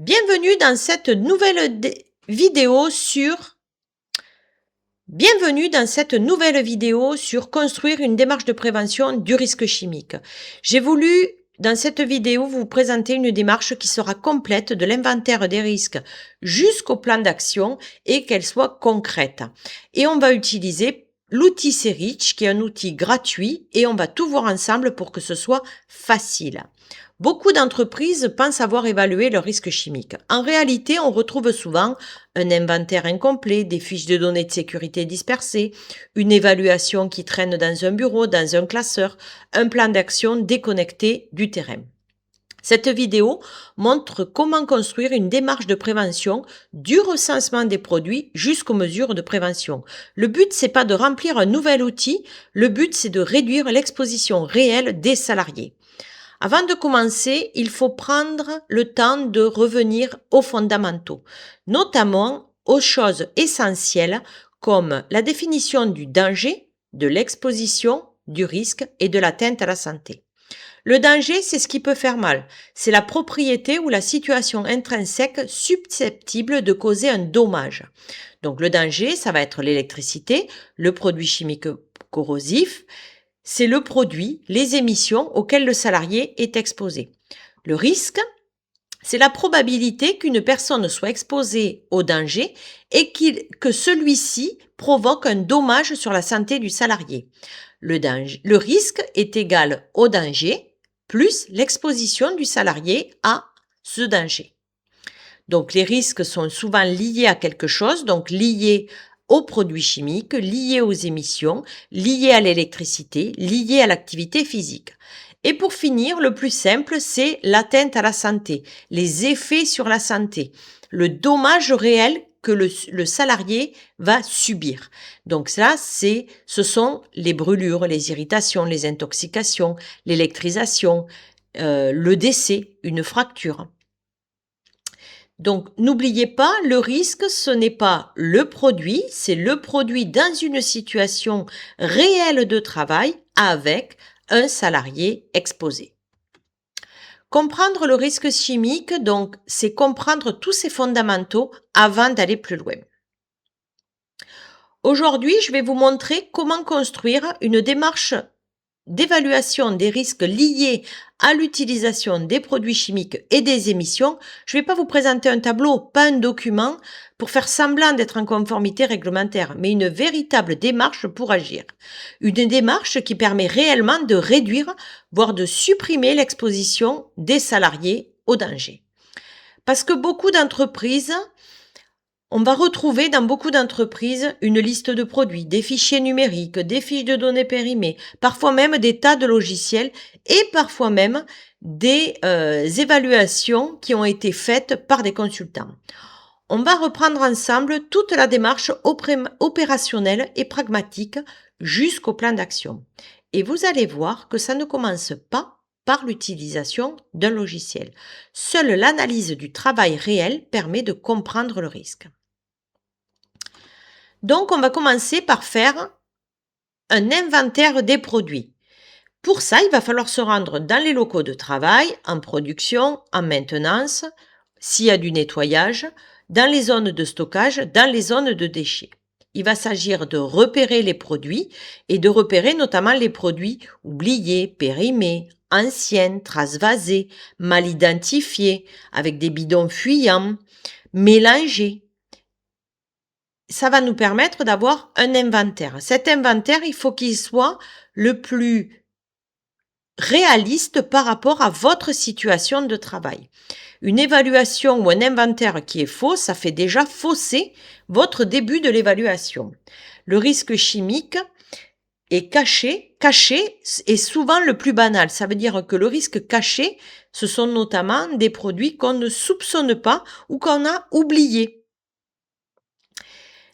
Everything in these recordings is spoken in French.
Bienvenue dans cette nouvelle vidéo sur construire une démarche de prévention du risque chimique. J'ai voulu, dans cette vidéo, vous présenter une démarche qui sera complète de l'inventaire des risques jusqu'au plan d'action et qu'elle soit concrète. Et on va utiliser l'outil C-REACH, qui est un outil gratuit, et on va tout voir ensemble pour que ce soit facile. Beaucoup d'entreprises pensent avoir évalué leur risque chimique. En réalité, on retrouve souvent un inventaire incomplet, des fiches de données de sécurité dispersées, une évaluation qui traîne dans un bureau, dans un classeur, un plan d'action déconnecté du terrain. Cette vidéo montre comment construire une démarche de prévention du recensement des produits jusqu'aux mesures de prévention. Le but, c'est pas de remplir un nouvel outil, le but, c'est de réduire l'exposition réelle des salariés. Avant de commencer, il faut prendre le temps de revenir aux fondamentaux, notamment aux choses essentielles comme la définition du danger, de l'exposition, du risque et de l'atteinte à la santé. Le danger, c'est ce qui peut faire mal. C'est la propriété ou la situation intrinsèque susceptible de causer un dommage. Donc le danger, ça va être l'électricité, le produit chimique corrosif, c'est le produit, les émissions auxquelles le salarié est exposé. Le risque, c'est la probabilité qu'une personne soit exposée au danger et que celui-ci provoque un dommage sur la santé du salarié. Le risque est égal au danger plus l'exposition du salarié à ce danger. Donc les risques sont souvent liés à quelque chose, donc liés aux produits chimiques, liés aux émissions, liés à l'électricité, liés à l'activité physique. Et pour finir, le plus simple, c'est l'atteinte à la santé, les effets sur la santé, le dommage réel que le salarié va subir. Donc ça, ce sont les brûlures, les irritations, les intoxications, l'électrisation, le décès, une fracture. Donc, n'oubliez pas, le risque, ce n'est pas le produit, c'est le produit dans une situation réelle de travail avec un salarié exposé. Comprendre le risque chimique, donc, c'est comprendre tous ces fondamentaux avant d'aller plus loin. Aujourd'hui, je vais vous montrer comment construire une démarche d'évaluation des risques liés à l'utilisation des produits chimiques et des émissions. Je ne vais pas vous présenter un tableau, pas un document, pour faire semblant d'être en conformité réglementaire, mais une véritable démarche pour agir. Une démarche qui permet réellement de réduire, voire de supprimer l'exposition des salariés au danger. Parce que on va retrouver dans beaucoup d'entreprises une liste de produits, des fichiers numériques, des fiches de données périmées, parfois même des tas de logiciels et parfois même des évaluations qui ont été faites par des consultants. On va reprendre ensemble toute la démarche opérationnelle et pragmatique jusqu'au plan d'action. Et vous allez voir que ça ne commence pas par l'utilisation d'un logiciel. Seule l'analyse du travail réel permet de comprendre le risque. Donc, on va commencer par faire un inventaire des produits. Pour ça, il va falloir se rendre dans les locaux de travail, en production, en maintenance, s'il y a du nettoyage, dans les zones de stockage, dans les zones de déchets. Il va s'agir de repérer les produits et de repérer notamment les produits oubliés, périmés, anciens, transvasés, mal identifiés, avec des bidons fuyants, mélangés. Ça va nous permettre d'avoir un inventaire. Cet inventaire, il faut qu'il soit le plus réaliste par rapport à votre situation de travail. Une évaluation ou un inventaire qui est faux, ça fait déjà fausser votre début de l'évaluation. Le risque chimique est caché est souvent le plus banal. Ça veut dire que le risque caché, ce sont notamment des produits qu'on ne soupçonne pas ou qu'on a oubliés.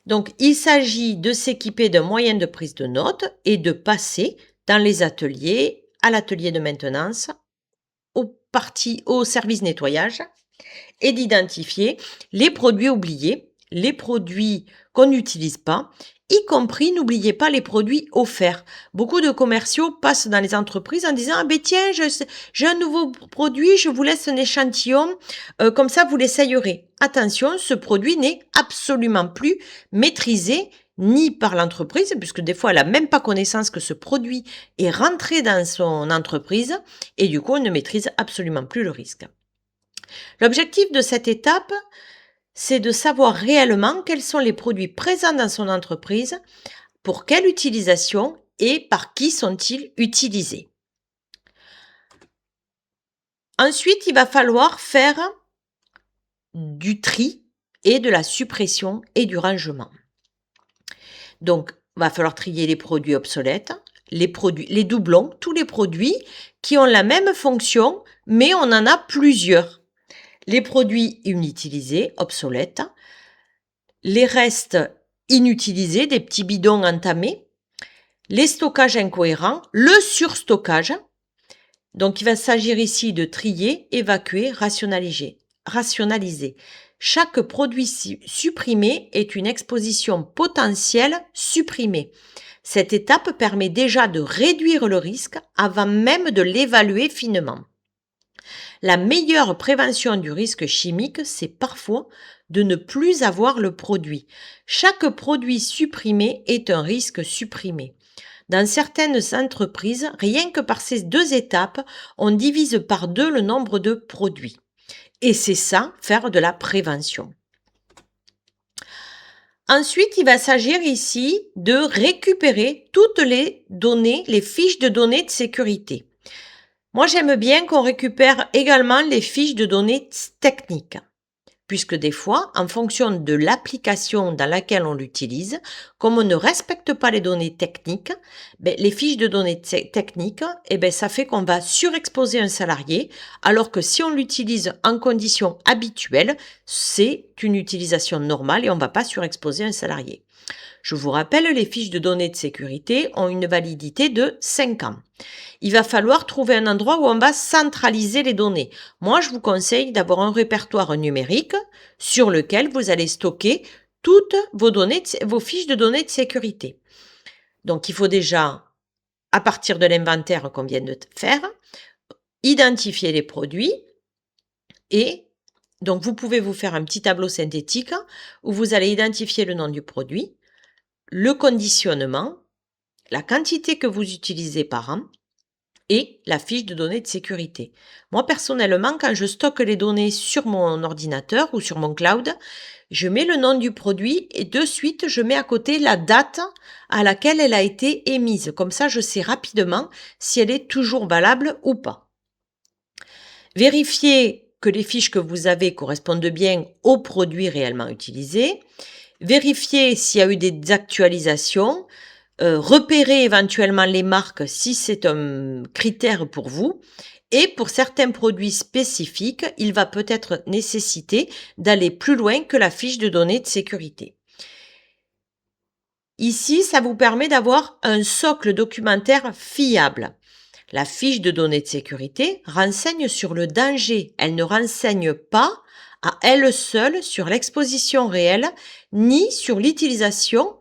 Donc, il s'agit de s'équiper d'un moyen de prise de notes et de passer dans les ateliers, à l'atelier de maintenance, au service nettoyage et d'identifier les produits oubliés, les produits qu'on n'utilise pas, y compris, n'oubliez pas les produits offerts. Beaucoup de commerciaux passent dans les entreprises en disant « Ah ben tiens, j'ai un nouveau produit, je vous laisse un échantillon, comme ça vous l'essayerez. » Attention, ce produit n'est absolument plus maîtrisé ni par l'entreprise, puisque des fois elle n'a même pas connaissance que ce produit est rentré dans son entreprise et du coup on ne maîtrise absolument plus le risque. L'objectif de cette étape, c'est de savoir réellement quels sont les produits présents dans son entreprise, pour quelle utilisation et par qui sont-ils utilisés. Ensuite, il va falloir faire du tri et de la suppression et du rangement. Donc, il va falloir trier les produits obsolètes, les doublons, tous les produits qui ont la même fonction, mais on en a plusieurs. Les produits inutilisés, obsolètes, les restes inutilisés, des petits bidons entamés, les stockages incohérents, le surstockage. Donc, il va s'agir ici de trier, évacuer, rationaliser. Chaque produit supprimé est une exposition potentielle supprimée. Cette étape permet déjà de réduire le risque avant même de l'évaluer finement. La meilleure prévention du risque chimique, c'est parfois de ne plus avoir le produit. Chaque produit supprimé est un risque supprimé. Dans certaines entreprises, rien que par ces deux étapes, on divise par 2 le nombre de produits. Et c'est ça, faire de la prévention. Ensuite, il va s'agir ici de récupérer toutes les données, les fiches de données de sécurité. Moi, j'aime bien qu'on récupère également les fiches de données techniques, puisque des fois, en fonction de l'application dans laquelle on l'utilise, comme on ne respecte pas les données techniques, les fiches de données techniques, ça fait qu'on va surexposer un salarié, alors que si on l'utilise en conditions habituelles, c'est une utilisation normale et on ne va pas surexposer un salarié. Je vous rappelle, les fiches de données de sécurité ont une validité de 5 ans. Il va falloir trouver un endroit où on va centraliser les données. Moi, je vous conseille d'avoir un répertoire numérique sur lequel vous allez stocker toutes vos fiches de données de sécurité. Donc, il faut déjà, à partir de l'inventaire qu'on vient de faire, identifier les produits et donc vous pouvez vous faire un petit tableau synthétique où vous allez identifier le nom du produit, le conditionnement, la quantité que vous utilisez par an et la fiche de données de sécurité. Moi, personnellement, quand je stocke les données sur mon ordinateur ou sur mon cloud, je mets le nom du produit et de suite, je mets à côté la date à laquelle elle a été émise. Comme ça, je sais rapidement si elle est toujours valable ou pas. Vérifiez que les fiches que vous avez correspondent bien aux produits réellement utilisés. Vérifiez s'il y a eu des actualisations. Repérez éventuellement les marques si c'est un critère pour vous. Et pour certains produits spécifiques, il va peut-être nécessiter d'aller plus loin que la fiche de données de sécurité. Ici, ça vous permet d'avoir un socle documentaire fiable. La fiche de données de sécurité renseigne sur le danger. Elle ne renseigne pas à elle seule sur l'exposition réelle, ni sur l'utilisation,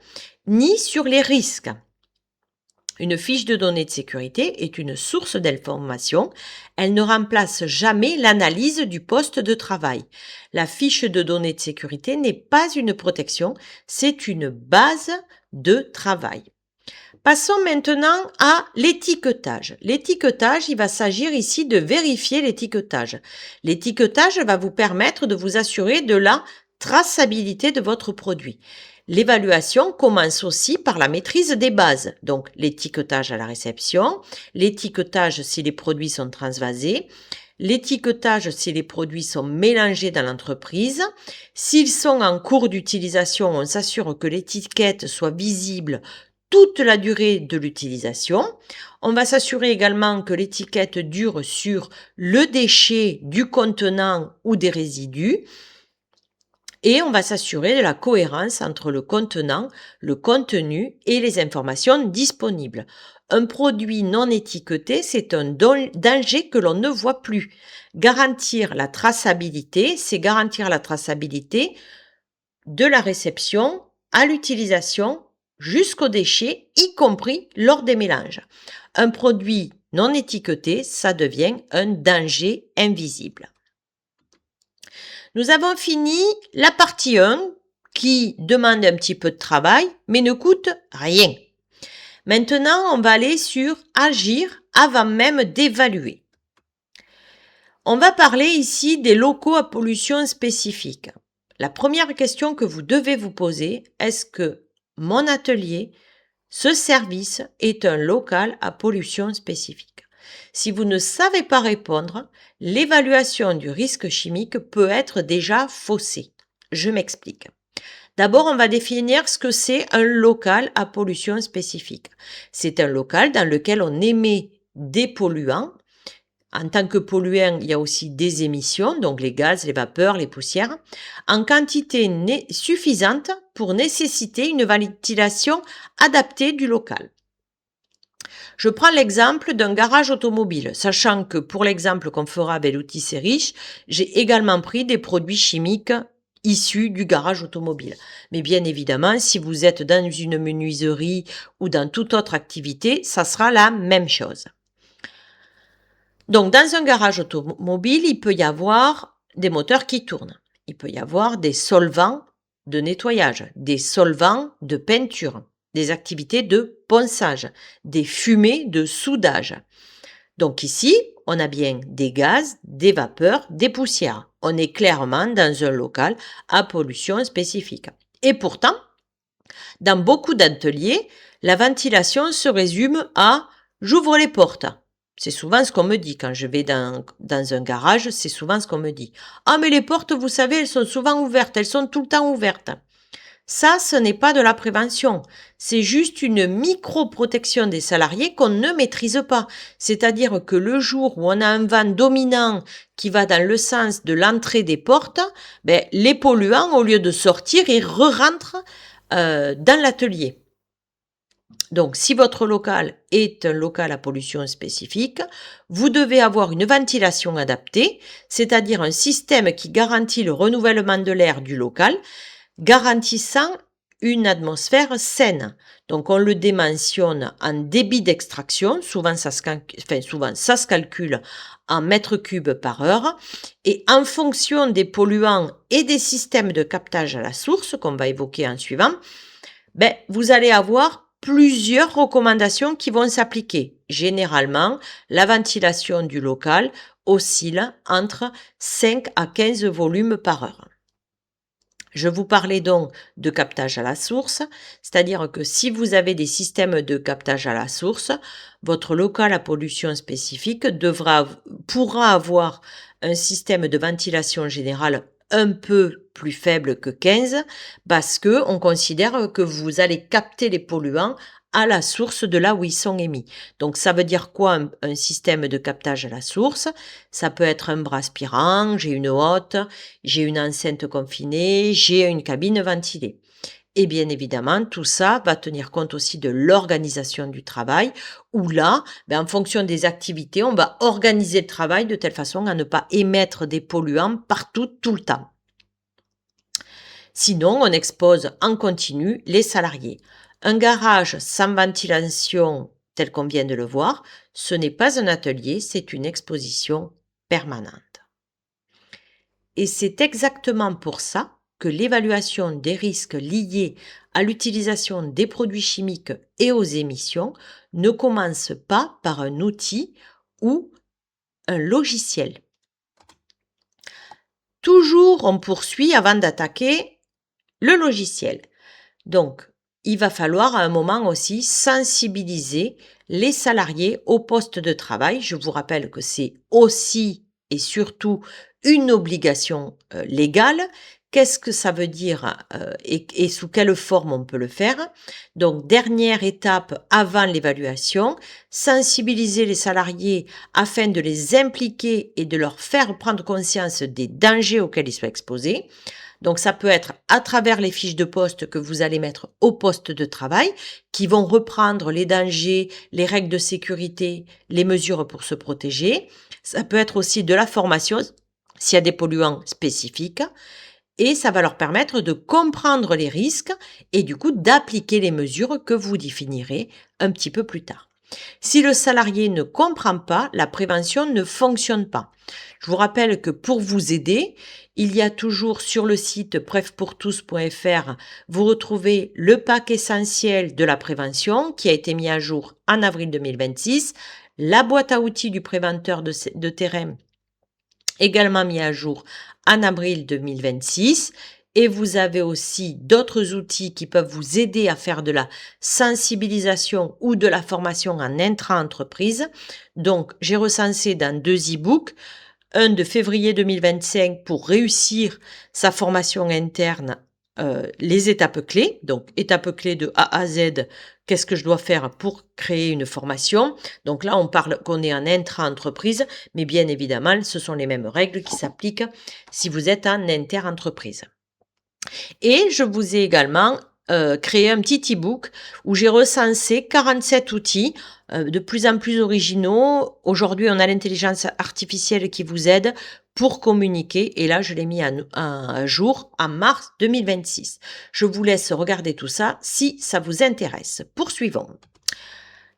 ni sur les risques. Une fiche de données de sécurité est une source d'information. Elle ne remplace jamais l'analyse du poste de travail. La fiche de données de sécurité n'est pas une protection, c'est une base de travail. Passons maintenant à l'étiquetage. L'étiquetage, il va s'agir ici de vérifier l'étiquetage. L'étiquetage va vous permettre de vous assurer de la traçabilité de votre produit. L'évaluation commence aussi par la maîtrise des bases, donc l'étiquetage à la réception, l'étiquetage si les produits sont transvasés, l'étiquetage si les produits sont mélangés dans l'entreprise. S'ils sont en cours d'utilisation, on s'assure que l'étiquette soit visible toute la durée de l'utilisation. On va s'assurer également que l'étiquette dure sur le déchet du contenant ou des résidus. Et on va s'assurer de la cohérence entre le contenant, le contenu et les informations disponibles. Un produit non étiqueté, c'est un danger que l'on ne voit plus. Garantir la traçabilité, c'est garantir la traçabilité de la réception à l'utilisation jusqu'aux déchets, y compris lors des mélanges. Un produit non étiqueté, ça devient un danger invisible. Nous avons fini la partie 1 qui demande un petit peu de travail mais ne coûte rien. Maintenant, on va aller sur agir avant même d'évaluer. On va parler ici des locaux à pollution spécifique. La première question que vous devez vous poser, est-ce que mon atelier, ce service est un local à pollution spécifique? Si vous ne savez pas répondre, l'évaluation du risque chimique peut être déjà faussée. Je m'explique. D'abord, on va définir ce que c'est un local à pollution spécifique. C'est un local dans lequel on émet des polluants. En tant que polluants, il y a aussi des émissions, donc les gaz, les vapeurs, les poussières, en quantité suffisante pour nécessiter une ventilation adaptée du local. Je prends l'exemple d'un garage automobile, sachant que pour l'exemple qu'on fera avec l'outil C'est riche, j'ai également pris des produits chimiques issus du garage automobile. Mais bien évidemment, si vous êtes dans une menuiserie ou dans toute autre activité, ça sera la même chose. Donc, dans un garage automobile, il peut y avoir des moteurs qui tournent. Il peut y avoir des solvants de nettoyage, des solvants de peinture, des activités de ponçage, des fumées de soudage. Donc ici, on a bien des gaz, des vapeurs, des poussières. On est clairement dans un local à pollution spécifique. Et pourtant, dans beaucoup d'ateliers, la ventilation se résume à « j'ouvre les portes ». C'est souvent ce qu'on me dit quand je vais dans un garage, c'est souvent ce qu'on me dit. « Ah mais les portes, vous savez, elles sont souvent ouvertes, elles sont tout le temps ouvertes ». Ça, ce n'est pas de la prévention. C'est juste une micro-protection des salariés qu'on ne maîtrise pas. C'est-à-dire que le jour où on a un vent dominant qui va dans le sens de l'entrée des portes, les polluants, au lieu de sortir, ils re-rentrent dans l'atelier. Donc, si votre local est un local à pollution spécifique, vous devez avoir une ventilation adaptée, c'est-à-dire un système qui garantit le renouvellement de l'air du local, garantissant une atmosphère saine. Donc, on le dimensionne en débit d'extraction, souvent ça se calcule en mètres cubes par heure, et en fonction des polluants et des systèmes de captage à la source, qu'on va évoquer en suivant, vous allez avoir plusieurs recommandations qui vont s'appliquer. Généralement, la ventilation du local oscille entre 5 à 15 volumes par heure. Je vous parlais donc de captage à la source, c'est-à-dire que si vous avez des systèmes de captage à la source, votre local à pollution spécifique pourra avoir un système de ventilation générale un peu plus faible que 15 parce que on considère que vous allez capter les polluants à la source de là où ils sont émis. Donc ça veut dire quoi un système de captage à la source? Ça peut être un bras aspirant, j'ai une hotte, j'ai une enceinte confinée, j'ai une cabine ventilée. Et bien évidemment, tout ça va tenir compte aussi de l'organisation du travail, où là, en fonction des activités, on va organiser le travail de telle façon à ne pas émettre des polluants partout, tout le temps. Sinon, on expose en continu les salariés. Un garage sans ventilation, tel qu'on vient de le voir, ce n'est pas un atelier, c'est une exposition permanente. Et c'est exactement pour ça que l'évaluation des risques liés à l'utilisation des produits chimiques et aux émissions ne commence pas par un outil ou un logiciel. Toujours, on poursuit avant d'attaquer le logiciel. Donc, il va falloir à un moment aussi sensibiliser les salariés au poste de travail. Je vous rappelle que c'est aussi et surtout une obligation légale. Qu'est-ce que ça veut dire et sous quelle forme on peut le faire? Donc, dernière étape avant l'évaluation, sensibiliser les salariés afin de les impliquer et de leur faire prendre conscience des dangers auxquels ils sont exposés. Donc, ça peut être à travers les fiches de poste que vous allez mettre au poste de travail, qui vont reprendre les dangers, les règles de sécurité, les mesures pour se protéger. Ça peut être aussi de la formation, s'il y a des polluants spécifiques. et ça va leur permettre de comprendre les risques et du coup d'appliquer les mesures que vous définirez un petit peu plus tard. Si le salarié ne comprend pas, la prévention ne fonctionne pas. Je vous rappelle que pour vous aider, il y a toujours sur le site prevpourtous.fr, vous retrouvez le pack essentiel de la prévention qui a été mis à jour en avril 2026, la boîte à outils du préventeur de terrain également mis à jour en avril 2026. Et vous avez aussi d'autres outils qui peuvent vous aider à faire de la sensibilisation ou de la formation en intra-entreprise. Donc, j'ai recensé dans 2 e-books, un de février 2025 pour réussir sa formation interne, les étapes clés. Donc, étapes clés de A à Z, qu'est-ce que je dois faire pour créer une formation? Donc là, on parle qu'on est en intra-entreprise, mais bien évidemment, ce sont les mêmes règles qui s'appliquent si vous êtes en inter-entreprise. Et je vous ai également créé un petit e-book où j'ai recensé 47 outils de plus en plus originaux. Aujourd'hui, on a l'intelligence artificielle qui vous aide pour communiquer. Et là, je l'ai mis à jour en mars 2026. Je vous laisse regarder tout ça si ça vous intéresse. Poursuivons.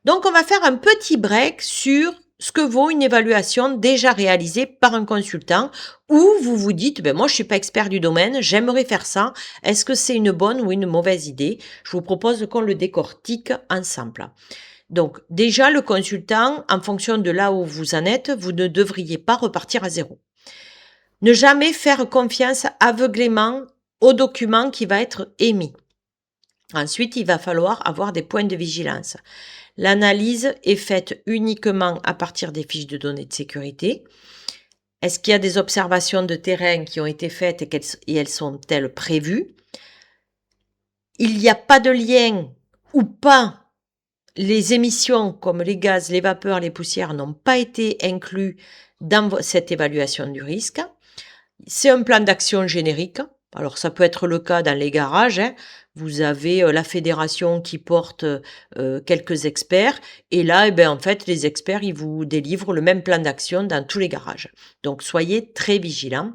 Donc, on va faire un petit break sur ce que vaut une évaluation déjà réalisée par un consultant où vous vous dites, ben moi je suis pas expert du domaine, j'aimerais faire ça, est-ce que c'est une bonne ou une mauvaise idée? Je vous propose qu'on le décortique ensemble. Donc déjà le consultant, en fonction de là où vous en êtes, vous ne devriez pas repartir à zéro. Ne jamais faire confiance aveuglément au document qui va être émis. Ensuite, il va falloir avoir des points de vigilance. L'analyse est faite uniquement à partir des fiches de données de sécurité. Est-ce qu'il y a des observations de terrain qui ont été faites et elles sont-elles prévues? Il n'y a pas de lien ou pas. Les émissions comme les gaz, les vapeurs, les poussières n'ont pas été inclus dans cette évaluation du risque. C'est un plan d'action générique. Alors ça peut être le cas dans les garages. Vous avez la fédération qui porte quelques experts. Et là, en fait, les experts, ils vous délivrent le même plan d'action dans tous les garages. Donc soyez très vigilants.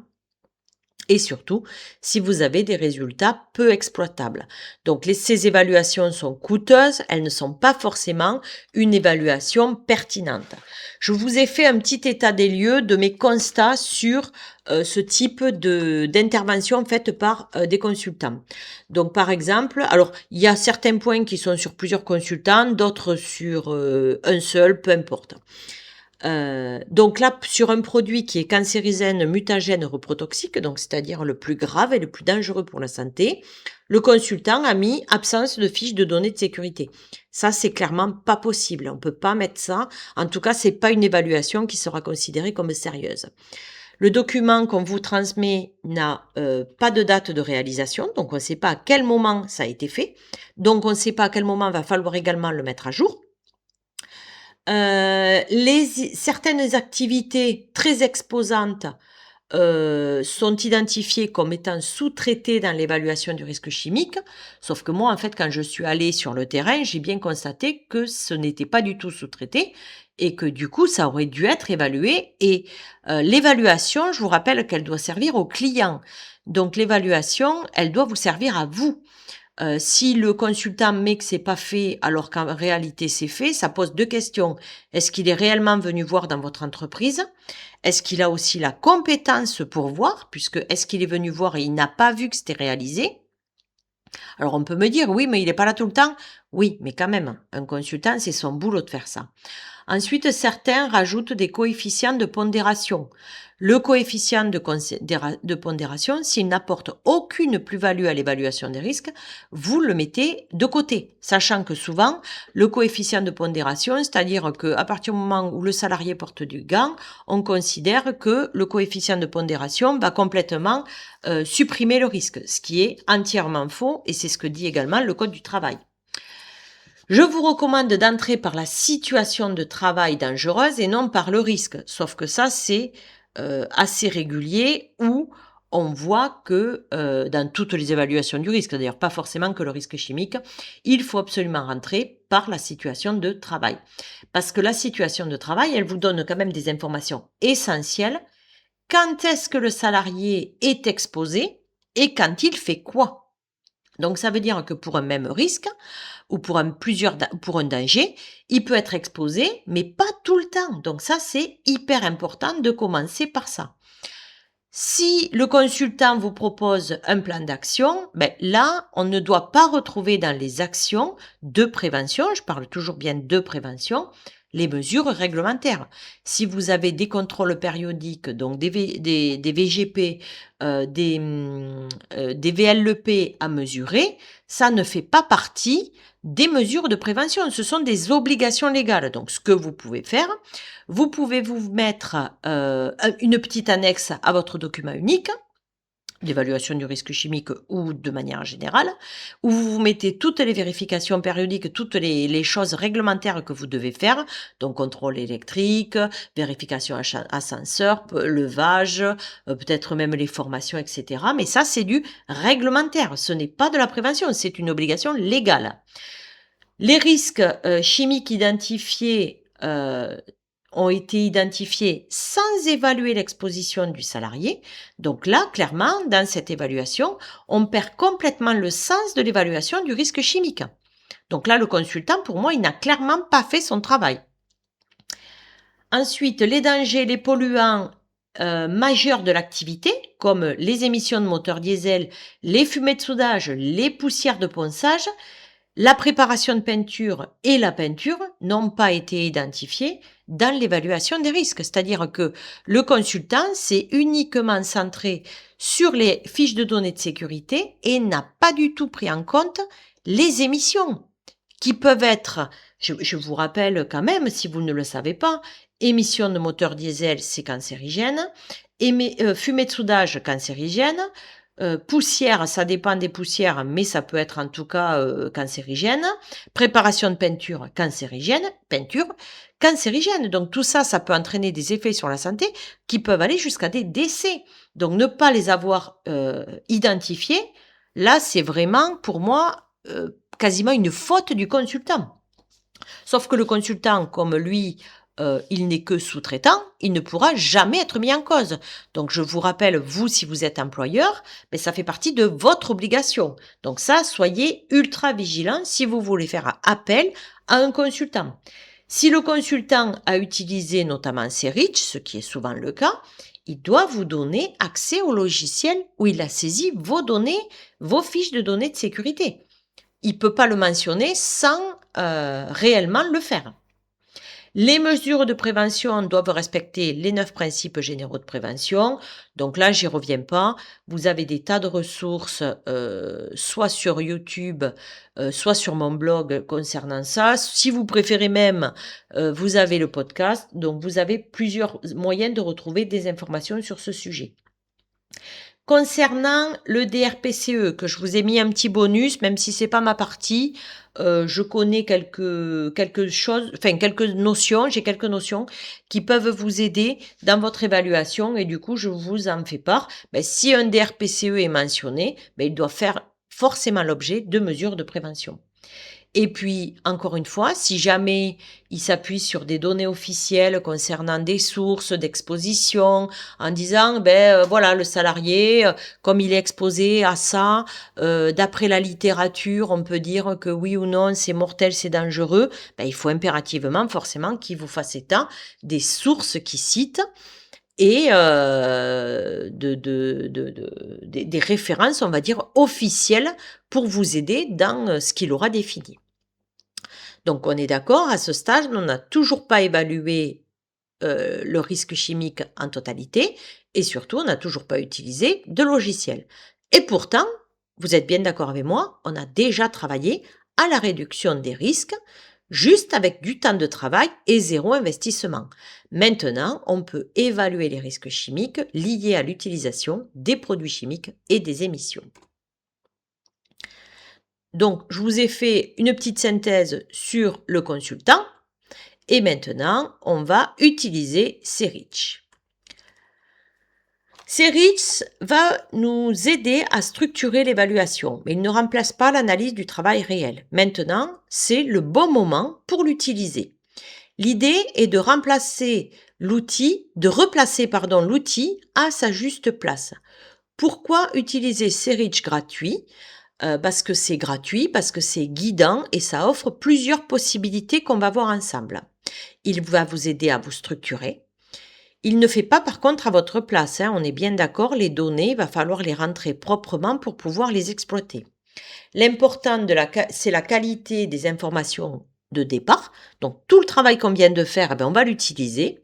Et surtout, si vous avez des résultats peu exploitables. Donc, ces évaluations sont coûteuses, elles ne sont pas forcément une évaluation pertinente. Je vous ai fait un petit état des lieux de mes constats sur ce type d'intervention faite par des consultants. Donc, par exemple, alors, il y a certains points qui sont sur plusieurs consultants, d'autres sur un seul, peu importe. Donc là, sur un produit qui est cancérigène, mutagène, reprotoxique, donc c'est-à-dire le plus grave et le plus dangereux pour la santé, le consultant a mis absence de fiche de données de sécurité. Ça, c'est clairement pas possible. On peut pas mettre ça. En tout cas, c'est pas une évaluation qui sera considérée comme sérieuse. Le document qu'on vous transmet n'a pas de date de réalisation, donc on ne sait pas à quel moment ça a été fait. Donc on ne sait pas à quel moment va falloir également le mettre à jour. Certaines activités très exposantes sont identifiées comme étant sous-traitées dans l'évaluation du risque chimique, sauf que moi, en fait, quand je suis allée sur le terrain, j'ai bien constaté que ce n'était pas du tout sous-traité et que du coup, ça aurait dû être évalué. Et l'évaluation, je vous rappelle qu'elle doit servir au client. Donc l'évaluation, elle doit vous servir à vous. Si le consultant met que c'est pas fait alors qu'en réalité c'est fait, ça pose 2 questions. Est-ce qu'il est réellement venu voir dans votre entreprise? Est-ce qu'il a aussi la compétence pour voir? Puisque est-ce qu'il est venu voir et il n'a pas vu que c'était réalisé? Alors on peut me dire, oui, mais il n'est pas là tout le temps. Oui, mais quand même, un consultant, c'est son boulot de faire ça. Ensuite, certains rajoutent des coefficients de pondération. Le coefficient de pondération, s'il n'apporte aucune plus-value à l'évaluation des risques, vous le mettez de côté, sachant que souvent, le coefficient de pondération, c'est-à-dire qu'à partir du moment où le salarié porte du gant, on considère que le coefficient de pondération va complètement supprimer le risque, ce qui est entièrement faux, et c'est ce que dit également le Code du travail. Je vous recommande d'entrer par la situation de travail dangereuse et non par le risque. Sauf que ça, c'est assez régulier où on voit que dans toutes les évaluations du risque, d'ailleurs pas forcément que le risque chimique, il faut absolument rentrer par la situation de travail. Parce que la situation de travail, elle vous donne quand même des informations essentielles. Quand est-ce que le salarié est exposé et quand il fait quoi. Donc ça veut dire que pour un même risque ou pour un danger, il peut être exposé, mais pas tout le temps. Donc ça, c'est hyper important de commencer par ça. Si le consultant vous propose un plan d'action, là, on ne doit pas retrouver dans les actions de prévention, je parle toujours bien de prévention, les mesures réglementaires. Si vous avez des contrôles périodiques, donc des VGP, des VLEP à mesurer, ça ne fait pas partie des mesures de prévention. Ce sont des obligations légales. Donc, ce que vous pouvez faire, vous pouvez vous mettre une petite annexe à votre document unique d'évaluation du risque chimique ou de manière générale, où vous mettez toutes les vérifications périodiques, toutes les choses réglementaires que vous devez faire, donc contrôle électrique, vérification ascenseur, levage, peut-être même les formations, etc. Mais ça, c'est du réglementaire, ce n'est pas de la prévention, c'est une obligation légale. Les risques chimiques identifiés ont été identifiés sans évaluer l'exposition du salarié. Donc là, clairement, dans cette évaluation, on perd complètement le sens de l'évaluation du risque chimique. Donc là, le consultant, pour moi, il n'a clairement pas fait son travail. Ensuite, les dangers, les polluants majeurs de l'activité, comme les émissions de moteurs diesel, les fumées de soudage, les poussières de ponçage, la préparation de peinture et la peinture n'ont pas été identifiés dans l'évaluation des risques. C'est-à-dire que le consultant s'est uniquement centré sur les fiches de données de sécurité et n'a pas du tout pris en compte les émissions qui peuvent être, je vous rappelle quand même, si vous ne le savez pas, émissions de moteur diesel, c'est cancérigène, fumée de soudage, cancérigène, poussière, ça dépend des poussières, mais ça peut être en tout cas cancérigène. Préparation de peinture, cancérigène. Peinture, cancérigène. Donc tout ça, ça peut entraîner des effets sur la santé qui peuvent aller jusqu'à des décès. Donc ne pas les avoir identifiés, là c'est vraiment pour moi quasiment une faute du consultant. Sauf que le consultant, comme lui, il n'est que sous-traitant, il ne pourra jamais être mis en cause. Donc, je vous rappelle, vous, si vous êtes employeur, ça fait partie de votre obligation. Donc ça, soyez ultra vigilant si vous voulez faire appel à un consultant. Si le consultant a utilisé notamment CERIC, ce qui est souvent le cas, il doit vous donner accès au logiciel où il a saisi vos données, vos fiches de données de sécurité. Il ne peut pas le mentionner sans réellement le faire. Les mesures de prévention doivent respecter les 9 principes généraux de prévention. Donc là, j'y reviens pas. Vous avez des tas de ressources, soit sur YouTube, soit sur mon blog concernant ça. Si vous préférez même, vous avez le podcast. Donc vous avez plusieurs moyens de retrouver des informations sur ce sujet. Concernant le DRPCE, que je vous ai mis un petit bonus, même si c'est pas ma partie, je connais quelques notions, j'ai quelques notions qui peuvent vous aider dans votre évaluation et du coup, je vous en fais part. Si un DRPCE est mentionné, il doit faire forcément l'objet de mesures de prévention. Et puis, encore une fois, si jamais il s'appuie sur des données officielles concernant des sources d'exposition, en disant, voilà, le salarié, comme il est exposé à ça, d'après la littérature, on peut dire que oui ou non, c'est mortel, c'est dangereux, il faut impérativement, forcément, qu'il vous fasse état des sources qu'il cite et des références, on va dire, officielles pour vous aider dans ce qu'il aura défini. Donc, on est d'accord, à ce stade, on n'a toujours pas évalué le risque chimique en totalité et surtout, on n'a toujours pas utilisé de logiciel. Et pourtant, vous êtes bien d'accord avec moi, on a déjà travaillé à la réduction des risques juste avec du temps de travail et zéro investissement. Maintenant, on peut évaluer les risques chimiques liés à l'utilisation des produits chimiques et des émissions. Donc, je vous ai fait une petite synthèse sur le consultant et maintenant, on va utiliser CERIC. CERIC va nous aider à structurer l'évaluation, mais il ne remplace pas l'analyse du travail réel. Maintenant, c'est le bon moment pour l'utiliser. L'idée est de replacer l'outil à sa juste place. Pourquoi utiliser Serich gratuit? Parce que c'est gratuit, parce que c'est guidant et ça offre plusieurs possibilités qu'on va voir ensemble. Il va vous aider à vous structurer. Il ne fait pas par contre à votre place, hein, on est bien d'accord, les données, il va falloir les rentrer proprement pour pouvoir les exploiter. L'important c'est la qualité des informations de départ. Donc tout le travail qu'on vient de faire, eh ben, on va l'utiliser.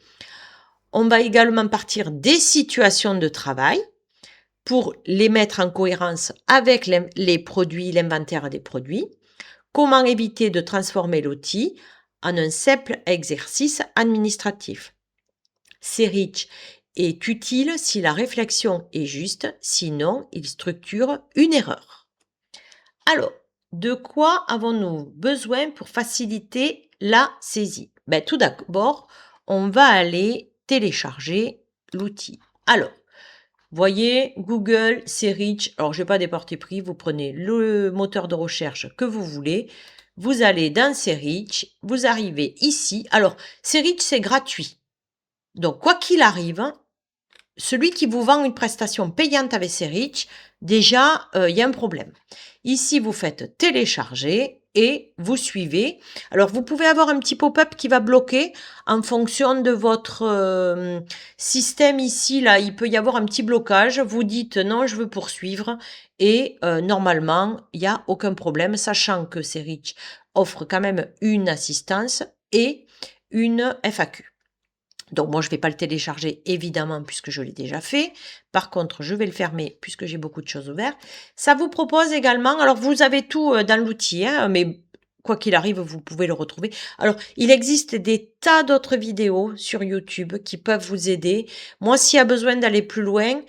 On va également partir des situations de travail pour les mettre en cohérence avec les produits, l'inventaire des produits. Comment éviter de transformer l'outil en un simple exercice administratif. Serich est utile si la réflexion est juste, sinon il structure une erreur. Alors, de quoi avons-nous besoin pour faciliter la saisie? Tout d'abord, on va aller télécharger l'outil. Alors, voyez, Google, Serich, alors je vais pas des partis pris, vous prenez le moteur de recherche que vous voulez, vous allez dans Serich, vous arrivez ici. Alors, Serich, c'est gratuit. Donc, quoi qu'il arrive, celui qui vous vend une prestation payante avec Serich, déjà, il y a un problème. Ici, vous faites télécharger et vous suivez. Alors, vous pouvez avoir un petit pop-up qui va bloquer en fonction de votre système ici. Là, il peut y avoir un petit blocage. Vous dites non, je veux poursuivre. Et normalement, il n'y a aucun problème, sachant que Serich offre quand même une assistance et une FAQ. Donc moi, je ne vais pas le télécharger, évidemment, puisque je l'ai déjà fait. Par contre, je vais le fermer, puisque j'ai beaucoup de choses ouvertes. Ça vous propose également, alors vous avez tout dans l'outil, hein, mais quoi qu'il arrive, vous pouvez le retrouver. Alors, il existe des tas d'autres vidéos sur YouTube qui peuvent vous aider. Moi, s'il y a besoin d'aller plus loin,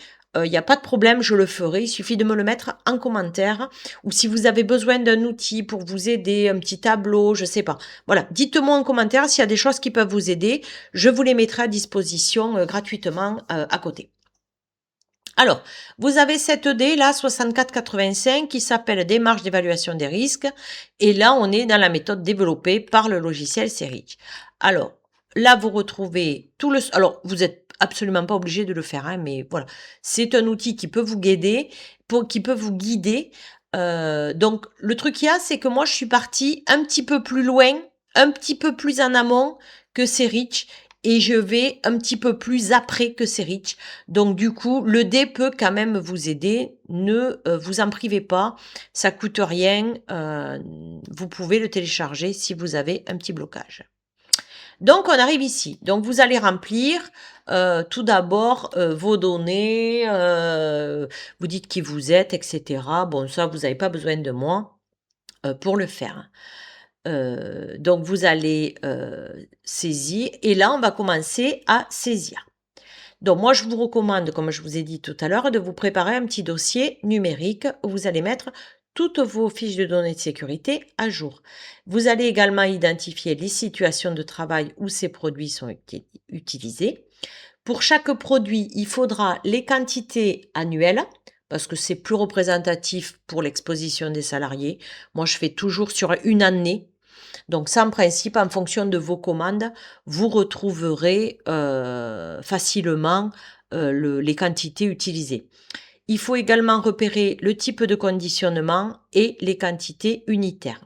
il n'y a pas de problème, je le ferai. Il suffit de me le mettre en commentaire. Ou si vous avez besoin d'un outil pour vous aider, un petit tableau, je sais pas. Voilà, dites-moi en commentaire s'il y a des choses qui peuvent vous aider. Je vous les mettrai à disposition gratuitement à côté. Alors, vous avez cette dé là, 6485, qui s'appelle démarche d'évaluation des risques. Et là, on est dans la méthode développée par le logiciel Serich. Alors, là, vous retrouvez tout le... Alors, vous êtes absolument pas obligé de le faire, hein, mais voilà. C'est un outil qui peut vous guider, qui peut vous guider. Donc, le truc qu'il y a, c'est que moi, je suis partie un petit peu plus loin, un petit peu plus en amont que Serich. Et je vais un petit peu plus après que Serich. Donc du coup, le dé peut quand même vous aider. Ne vous en privez pas, ça coûte rien. Vous pouvez le télécharger si vous avez un petit blocage. Donc on arrive ici. Donc vous allez remplir tout d'abord vos données. Vous dites qui vous êtes, etc. Bon, ça vous n'avez pas besoin de moi pour le faire. Donc vous allez saisir et là on va commencer à saisir. Donc moi je vous recommande, comme je vous ai dit tout à l'heure, de vous préparer un petit dossier numérique où vous allez mettre toutes vos fiches de données de sécurité à jour. Vous allez également identifier les situations de travail où ces produits sont utilisés. Pour chaque produit, il faudra les quantités annuelles parce que c'est plus représentatif pour l'exposition des salariés. Moi, je fais toujours sur une année. Donc ça, en principe, en fonction de vos commandes, vous retrouverez facilement les quantités utilisées. Il faut également repérer le type de conditionnement et les quantités unitaires.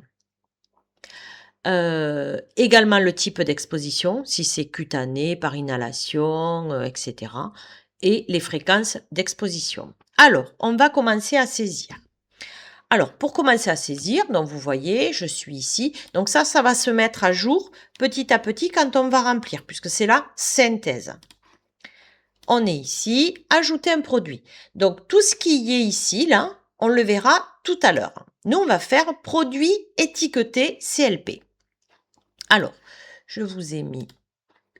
Également le type d'exposition, si c'est cutané, par inhalation, etc. Et les fréquences d'exposition. Alors, on va commencer à saisir. Alors, pour commencer à saisir, donc vous voyez, je suis ici. Donc ça va se mettre à jour petit à petit quand on va remplir, puisque c'est la synthèse. On est ici, ajouter un produit. Donc tout ce qui est ici, là, on le verra tout à l'heure. Nous, on va faire produit étiqueté CLP. Alors, je vous ai mis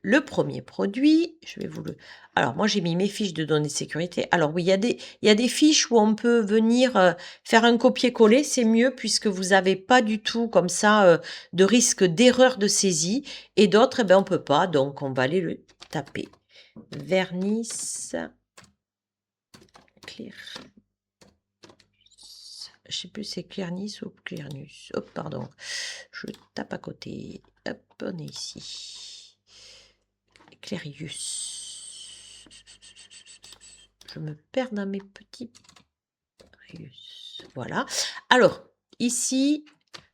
le premier produit. Je vais vous le... Alors, moi, j'ai mis mes fiches de données de sécurité. Alors, oui, il y a des fiches où on peut venir faire un copier-coller. C'est mieux puisque vous n'avez pas du tout comme ça de risque d'erreur de saisie. Et d'autres, eh ben, on ne peut pas. Donc, on va aller le taper. Vernis Clear. Je sais plus c'est Clearnis ou Clearnus. Hop, pardon. Je tape à côté. Hop, on est ici. Clérius. je me perds dans mes petits... Voilà. Alors, ici,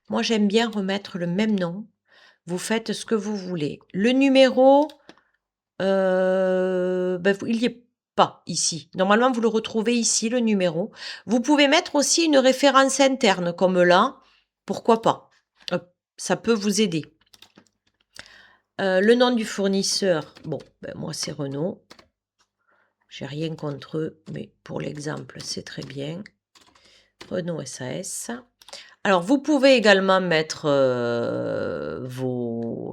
moi, j'aime bien remettre le même nom. Vous faites ce que vous voulez. Le numéro, il n'y est pas ici. Normalement, vous le retrouvez ici, le numéro. Vous pouvez mettre aussi une référence interne, comme là. Pourquoi pas? Ça peut vous aider. Le nom du fournisseur, bon, moi, c'est Renault. J'ai rien contre eux, mais pour l'exemple, c'est très bien. Renault SAS. Alors, vous pouvez également mettre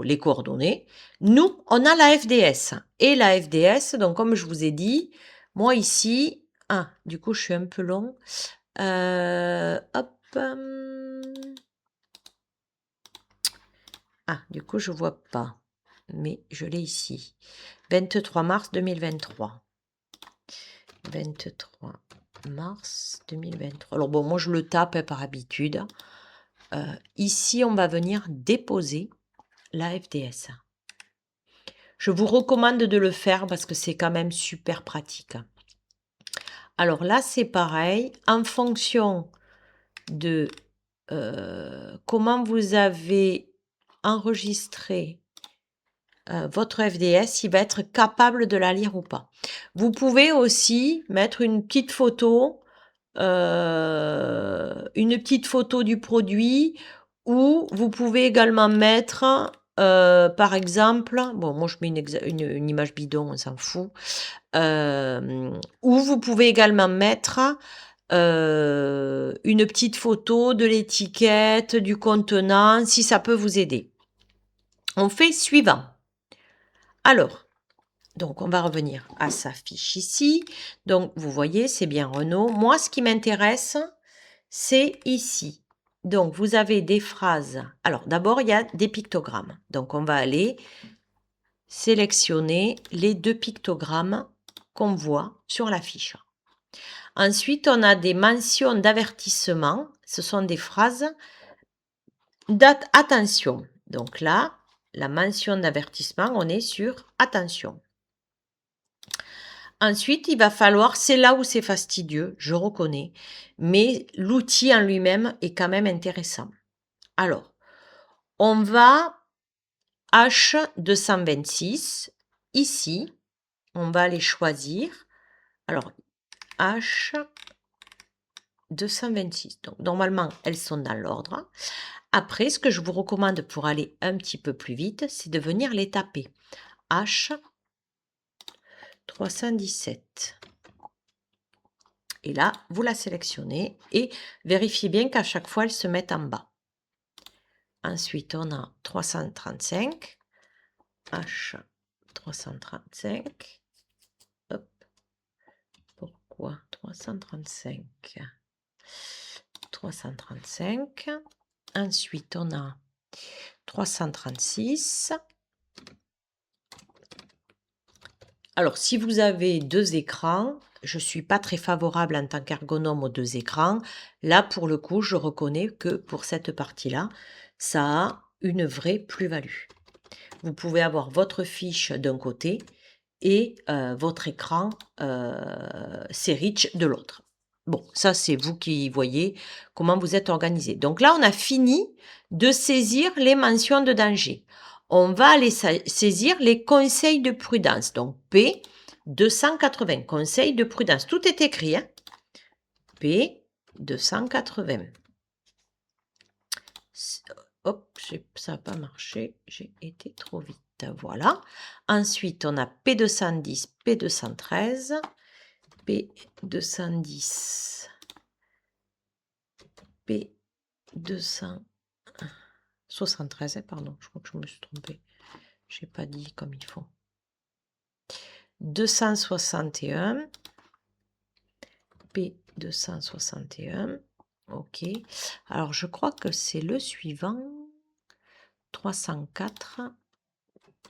les coordonnées. Nous, on a la FDS. Et la FDS, donc comme je vous ai dit, moi ici... Ah, du coup, je suis un peu long. Hop. Ah, du coup, je vois pas. Mais je l'ai ici. 23 mars 2023. 23 mars 2023. Alors bon, moi je le tape par habitude. Ici, on va venir déposer la FDS. Je vous recommande de le faire parce que c'est quand même super pratique. Alors là, c'est pareil. En fonction de comment vous avez enregistré votre FDS, il va être capable de la lire ou pas. Vous pouvez aussi mettre une petite photo du produit, ou vous pouvez également mettre par exemple, bon moi je mets une image bidon, on s'en fout, ou vous pouvez également mettre une petite photo de l'étiquette, du contenant, si ça peut vous aider. On fait suivant. Alors, donc, on va revenir à sa fiche ici. Donc, vous voyez, c'est bien Renault. Moi, ce qui m'intéresse, c'est ici. Donc, vous avez des phrases. Alors, d'abord, il y a des pictogrammes. Donc, on va aller sélectionner les 2 pictogrammes qu'on voit sur la fiche. Ensuite, on a des mentions d'avertissement. Ce sont des phrases d'attention. Donc là, la mention d'avertissement, on est sur attention. Ensuite, il va falloir, c'est là où c'est fastidieux, je reconnais, mais l'outil en lui-même est quand même intéressant. Alors, on va H226, ici, on va les choisir. Alors, H226, donc normalement, elles sont dans l'ordre. Après, ce que je vous recommande pour aller un petit peu plus vite, c'est de venir les taper. H317. Et là, vous la sélectionnez et vérifiez bien qu'à chaque fois, elles se mettent en bas. Ensuite, on a 335. H335. Hop. Pourquoi 335? 335. Ensuite, on a 336. Alors, si vous avez 2 écrans, je ne suis pas très favorable en tant qu'ergonome aux 2 écrans. Là, pour le coup, je reconnais que pour cette partie-là, ça a une vraie plus-value. Vous pouvez avoir votre fiche d'un côté et votre écran Rich de l'autre. Bon, ça, c'est vous qui voyez comment vous êtes organisé. Donc là, on a fini de saisir les mentions de danger. On va aller saisir les conseils de prudence. Donc, P280, conseils de prudence. Tout est écrit. Hein, P280. Hop, ça n'a pas marché. J'ai été trop vite. Voilà. Ensuite, on a P210, P213, P210, P273, pardon, je crois que je me suis trompée. Je n'ai pas dit comme il faut. 261, P261, ok. Alors, je crois que c'est le suivant, 304,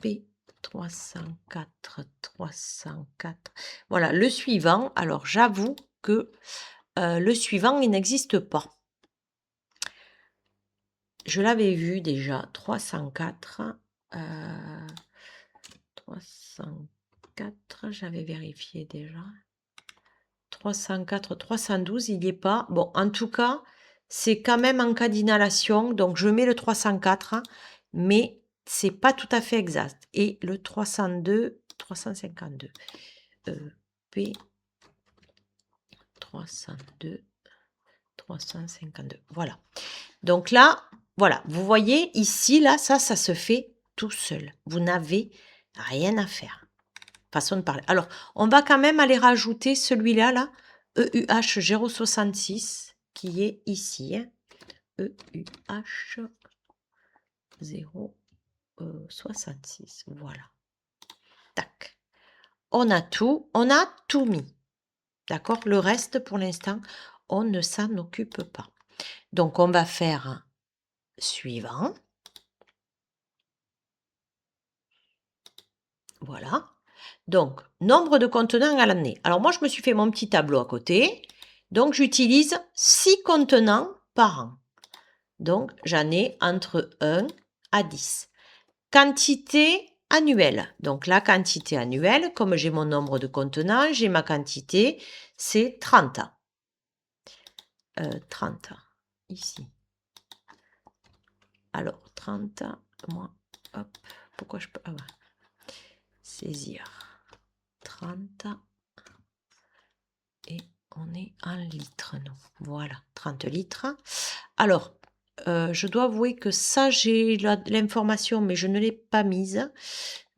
P304, 304. Voilà, le suivant, alors j'avoue que le suivant, il n'existe pas. Je l'avais vu déjà, 304. 304, j'avais vérifié déjà. 304, 312, il n'y est pas. Bon, en tout cas, c'est quand même en cas d'inhalation, donc je mets le 304, hein, mais c'est pas tout à fait exact. Et le 302, 352. P 302, 352. Voilà. Donc là, voilà, vous voyez ici, là, ça se fait tout seul. Vous n'avez rien à faire. Façon de parler. Alors, on va quand même aller rajouter celui-là, là, EUH 066, qui est ici. Hein. EUH 066. Voilà. Tac. On a tout mis. D'accord? Le reste, pour l'instant, on ne s'en occupe pas. Donc, on va faire suivant. Voilà. Donc, nombre de contenants à l'année. Alors, moi, je me suis fait mon petit tableau à côté. Donc, j'utilise 6 contenants par an. Donc, j'en ai entre 1 à 10. Quantité annuelle. Donc, la quantité annuelle, comme j'ai mon nombre de contenants, j'ai ma quantité, c'est 30. 30, ici. Alors, 30, moi, hop, pourquoi je peux... Ah, ouais. Saisir. 30. Et on est en litres, nous. Voilà, 30 litres. Alors, je dois avouer que ça, j'ai l'information, mais je ne l'ai pas mise.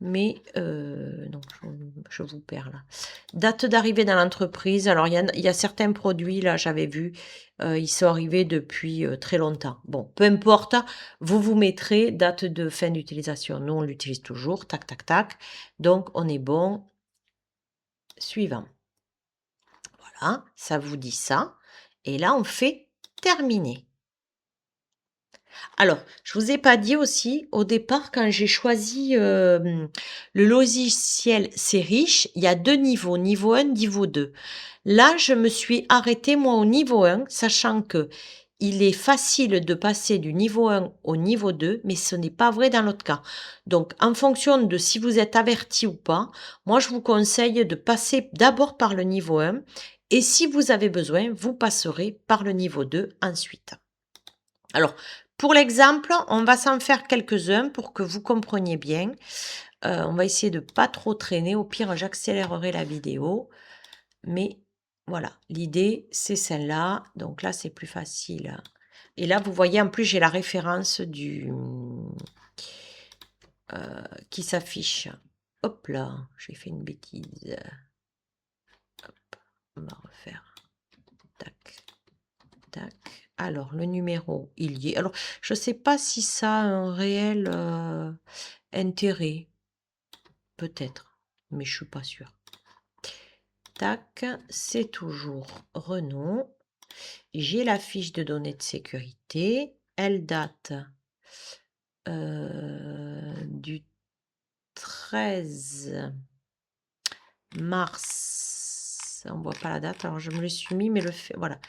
Mais, non, je vous perds là. Date d'arrivée dans l'entreprise. Alors, il y a certains produits, là, j'avais vu, ils sont arrivés depuis très longtemps. Bon, peu importe, vous mettrez date de fin d'utilisation. Nous, on l'utilise toujours. Tac, tac, tac. Donc, on est bon. Suivant. Voilà, ça vous dit ça. Et là, on fait terminer. Alors, je vous ai pas dit aussi, au départ, quand j'ai choisi le logiciel C'est Riche, il y a 2 niveaux, niveau 1, niveau 2. Là, je me suis arrêtée, moi, au niveau 1, sachant que il est facile de passer du niveau 1 au niveau 2, mais ce n'est pas vrai dans l'autre cas. Donc, en fonction de si vous êtes averti ou pas, moi, je vous conseille de passer d'abord par le niveau 1, et si vous avez besoin, vous passerez par le niveau 2 ensuite. Alors, pour l'exemple, on va s'en faire quelques-uns pour que vous compreniez bien. On va essayer de ne pas trop traîner. Au pire, j'accélérerai la vidéo. Mais voilà, l'idée, c'est celle-là. Donc là, c'est plus facile. Et là, vous voyez, en plus, j'ai la référence qui s'affiche. Hop là, j'ai fait une bêtise. Hop, on va refaire. Tac, tac. Alors, le numéro, il y est. Alors, je ne sais pas si ça a un réel intérêt. Peut-être, mais je ne suis pas sûre. Tac, c'est toujours Renault. J'ai la fiche de données de sécurité. Elle date du 13 mars. On ne voit pas la date, alors je me le suis mis, mais voilà.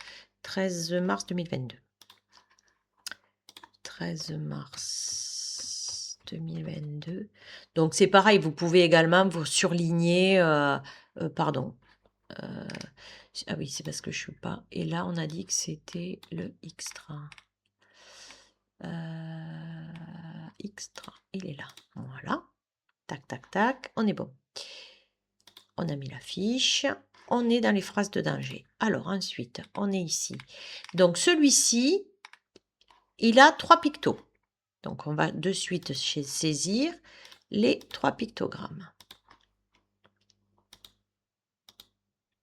13 mars 2022. 13 mars 2022. Donc, c'est pareil, vous pouvez également vous surligner, pardon. Ah oui, c'est parce que je suis pas. Et là, on a dit que c'était le extra. Extra, il est là. Voilà. Tac, tac, tac. On est bon. On a mis la fiche. On est dans les phrases de danger. Alors, ensuite, on est ici. Donc, celui-ci, il a 3 pictos. Donc, on va de suite saisir les 3 pictogrammes.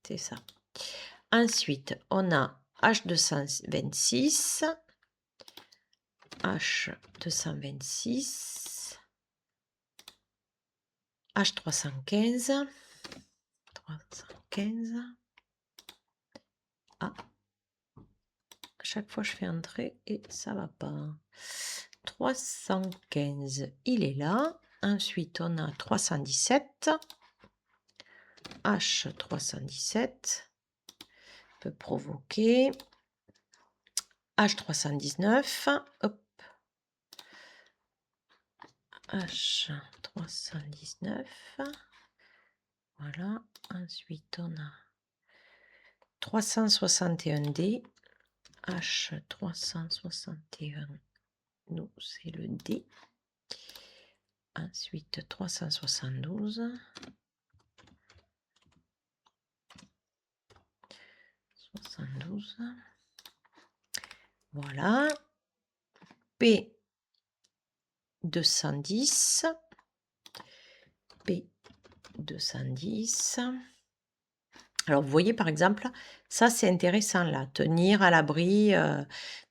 C'est ça. Ensuite, on a H226, H226, H315, 315. Ah, à chaque fois je fais un trait et ça va pas. 315, il est là. Ensuite, on a 317, H317 peut provoquer. H319, hop, H319, voilà, ensuite on a 361D, H361, nous c'est le D. Ensuite 372, 72, voilà. P210, P210. Alors, vous voyez, par exemple, ça, c'est intéressant, là, tenir à l'abri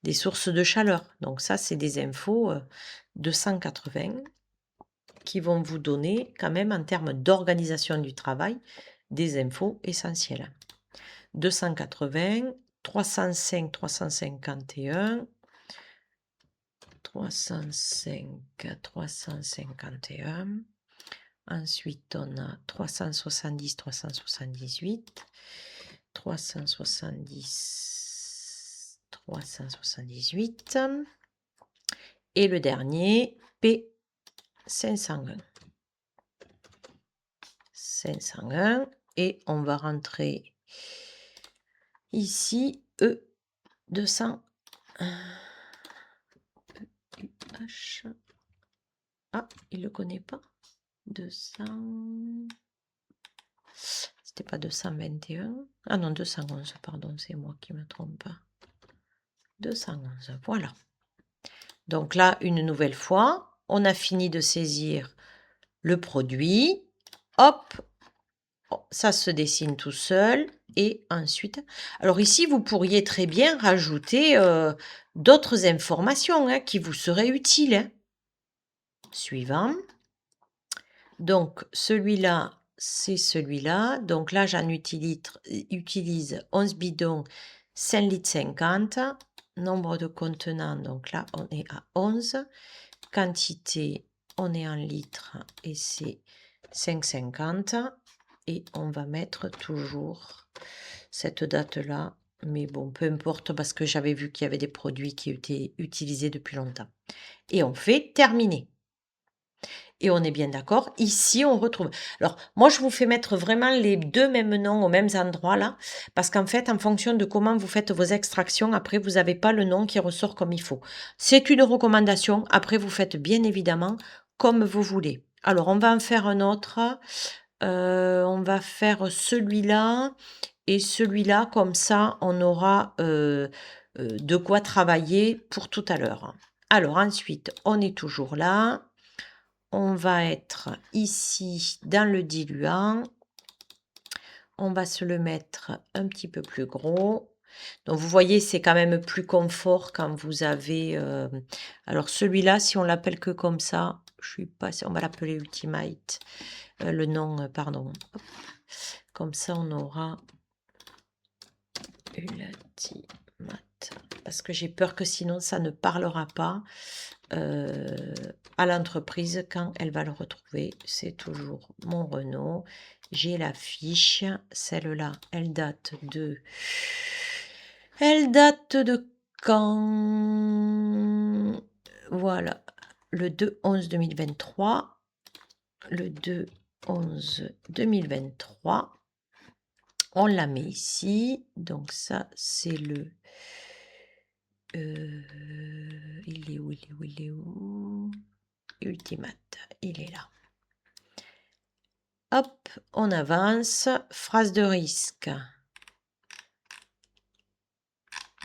des sources de chaleur. Donc, ça, c'est des infos 280 qui vont vous donner, quand même, en termes d'organisation du travail, des infos essentielles. 280, 305, 351, 305, 351. Ensuite, on a 370, 378, 370, 378. Et le dernier, P501. 501. Et on va rentrer ici, E200. EUH. Ah, il ne le connaît pas. 200. C'était pas 221. Ah non, 211, pardon, c'est moi qui me trompe. 211, voilà. Donc là, une nouvelle fois, on a fini de saisir le produit. Hop, ça se dessine tout seul. Et ensuite, alors ici, vous pourriez très bien rajouter d'autres informations qui vous seraient utiles. Hein. Suivant. Donc, celui-là, c'est celui-là. Donc là, j'en utilise 11 bidons, 5 litres 50. Nombre de contenants, donc là, on est à 11. Quantité, on est en litres et c'est 5,50. Et on va mettre toujours cette date-là. Mais bon, peu importe parce que j'avais vu qu'il y avait des produits qui étaient utilisés depuis longtemps. Et on fait terminer. Et on est bien d'accord. Ici, on retrouve. Alors, moi, je vous fais mettre vraiment les deux mêmes noms aux mêmes endroits là. Parce qu'en fait, en fonction de comment vous faites vos extractions, après, vous n'avez pas le nom qui ressort comme il faut. C'est une recommandation. Après, vous faites bien évidemment comme vous voulez. Alors, on va en faire un autre. On va faire celui-là et celui-là. Comme ça, on aura de quoi travailler pour tout à l'heure. Alors, ensuite, on est toujours là. On va être ici dans le diluant. On va se le mettre un petit peu plus gros. Donc, vous voyez, c'est quand même plus confort quand vous avez... alors, celui-là, si on l'appelle que comme ça, je suis pas... On va l'appeler Ultimate. Le nom, pardon. Hop. Comme ça, on aura Ultimate. Parce que j'ai peur que sinon, ça ne parlera pas. À l'entreprise quand elle va le retrouver. C'est toujours mon Renault. J'ai la fiche. Celle-là, elle date de... Elle date de quand? Voilà. Le 2/11/2023. Le 2/11/2023. On la met ici. Donc ça, c'est le... il est où, il est où, il est où? Ultimate, il est là. Hop, on avance. Phrase de risque.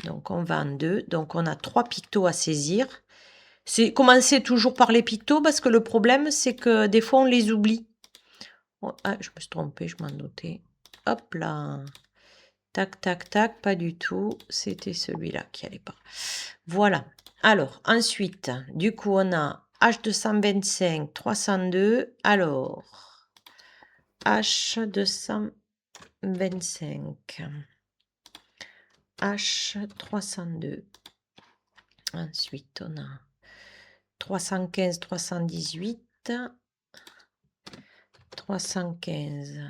Donc, on va en deux. Donc, on a 3 pictos à saisir. C'est commencer toujours par les pictos parce que le problème, c'est que des fois, on les oublie. Oh, ah, je me suis trompée, je m'en doutais. Hop là. Tac, tac, tac, pas du tout. C'était celui-là qui allait pas. Voilà. Alors, ensuite, du coup, on a H225, 302. Alors, H225. H302. Ensuite, on a 315, 318. 315.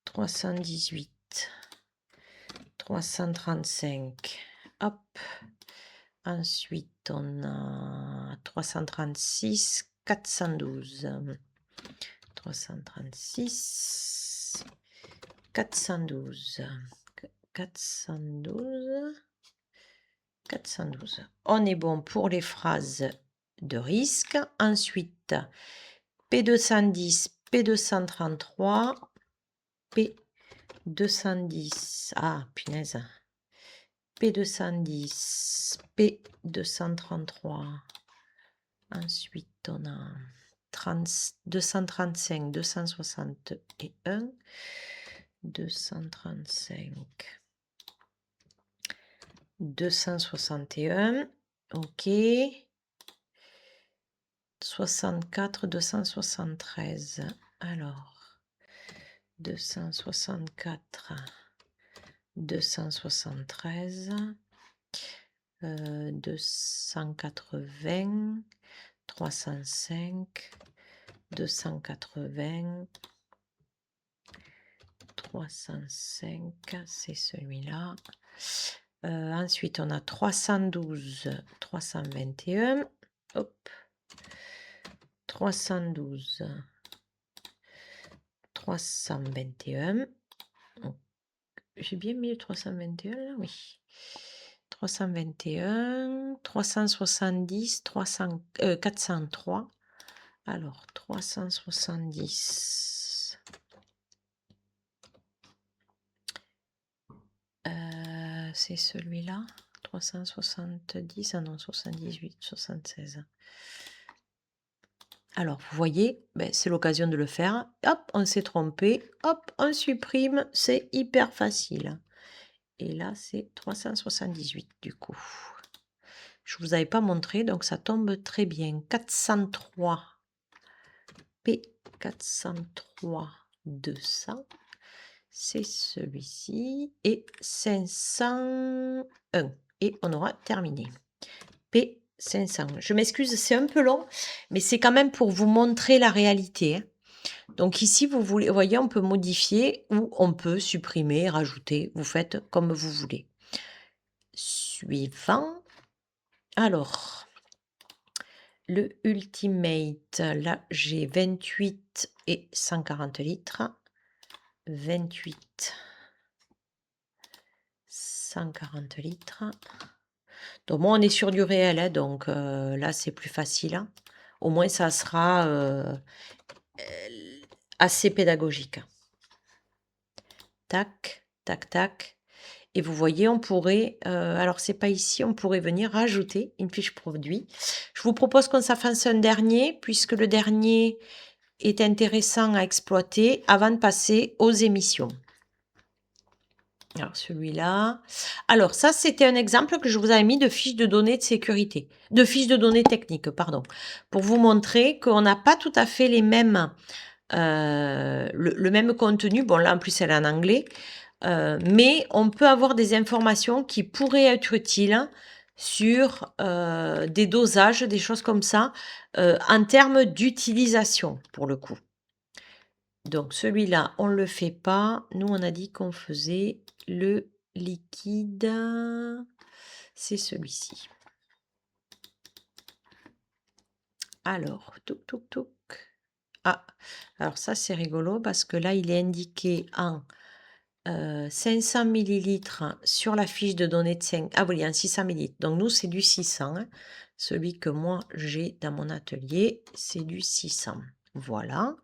318. 335. Hop. Ensuite, on a 336, 412. 336, 412. 412. 412. On est bon pour les phrases de risque. Ensuite, P210, P233, P210. Ah, punaise. P210, P233. Ensuite, on a 235, 261, 235, 261, ok, 64, 273, alors, 264, 273, 280, 305, 280, 305, c'est celui-là. Ensuite, on a 312, 321. Hop. 312, 321. J'ai bien mis le 321 là, oui. 321, 370, 403. Alors, 370. C'est celui-là. 370, ah non, 78, 76. Alors, vous voyez, ben, c'est l'occasion de le faire. Hop, on s'est trompé. Hop, on supprime. C'est hyper facile. Et là, c'est 378 du coup. Je ne vous avais pas montré, donc ça tombe très bien. 403. P403 200. C'est celui-ci. Et 501. Et on aura terminé. P500. Je m'excuse, c'est un peu long, mais c'est quand même pour vous montrer la réalité, hein. Donc ici, vous voyez, on peut modifier ou on peut supprimer, rajouter. Vous faites comme vous voulez. Suivant. Alors, le Ultimate, là, j'ai 28 et 140 litres. 28, 140 litres. Donc, moi, on est sur du réel, hein, donc là, c'est plus facile, hein. Au moins, ça sera assez pédagogique. Tac, tac, tac. Et vous voyez, on pourrait, alors c'est pas ici, on pourrait venir rajouter une fiche produit. Je vous propose qu'on s'en fasse un dernier, puisque le dernier est intéressant à exploiter avant de passer aux émissions. Alors celui-là. Alors ça, c'était un exemple que je vous avais mis de fiche de données de sécurité, de fiche de données techniques, pardon, pour vous montrer qu'on n'a pas tout à fait les mêmes, le même contenu. Bon, là en plus, elle est en anglais. Mais on peut avoir des informations qui pourraient être utiles sur des dosages, des choses comme ça, en termes d'utilisation, pour le coup. Donc celui-là, on ne le fait pas. Nous, on a dit qu'on faisait le liquide. C'est celui-ci. Alors, touc, touc, touc. Ah, alors ça, c'est rigolo parce que là, il est indiqué en 500 millilitres sur la fiche de données de 5. Ah oui, en 600 millilitres. Donc nous, c'est du 600, hein. Celui que moi, j'ai dans mon atelier, c'est du 600. Voilà.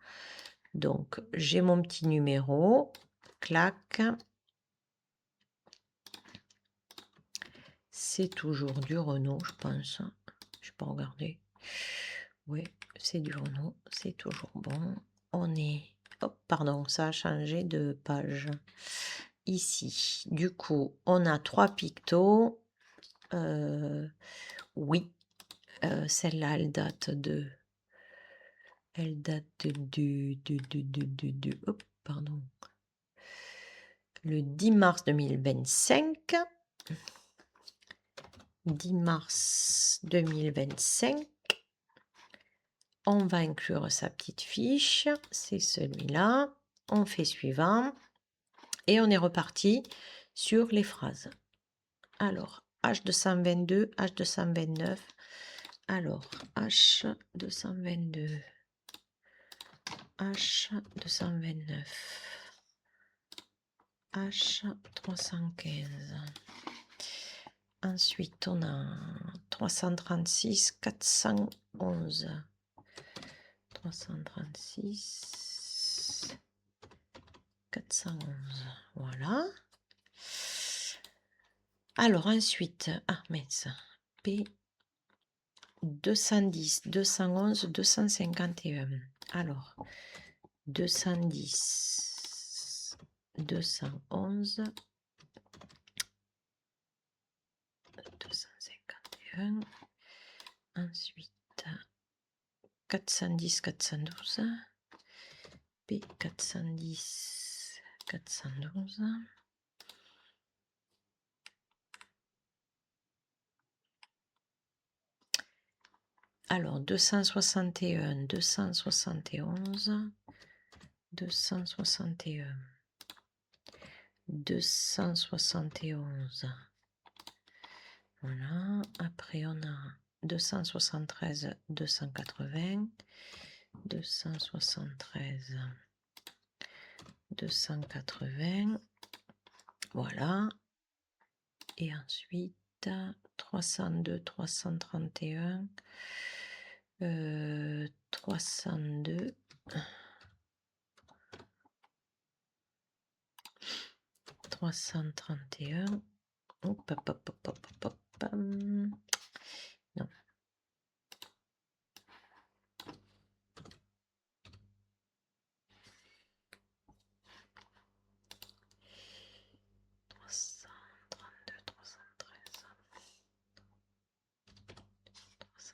Donc, j'ai mon petit numéro. Clac. C'est toujours du Renault, je pense. Je n'ai pas regardé. Oui, c'est du Renault. C'est toujours bon. On est... Hop, pardon, ça a changé de page. Ici, du coup, on a 3 pictos. Oui, celle-là, elle date de... Elle date hop, pardon. Le 10 mars 2025. 10 mars 2025. On va inclure sa petite fiche. C'est celui-là. On fait suivant. Et on est reparti sur les phrases. Alors, H222, H229. Alors, H222. H229. H315. Ensuite, on a 336, 411. 336, 411. Voilà. Alors ensuite, ah mince, P 210, 211, 251. Alors, 210, 211, 251. Ensuite, 410, 412. P 410, 412. Alors, 261, 271, 261, 271. Voilà. Après, on a 273, 280, 273, 280. Voilà. Et ensuite, 302, 331, 302, 331. Hop, hop, hop, hop, hop, hop, hop. Non.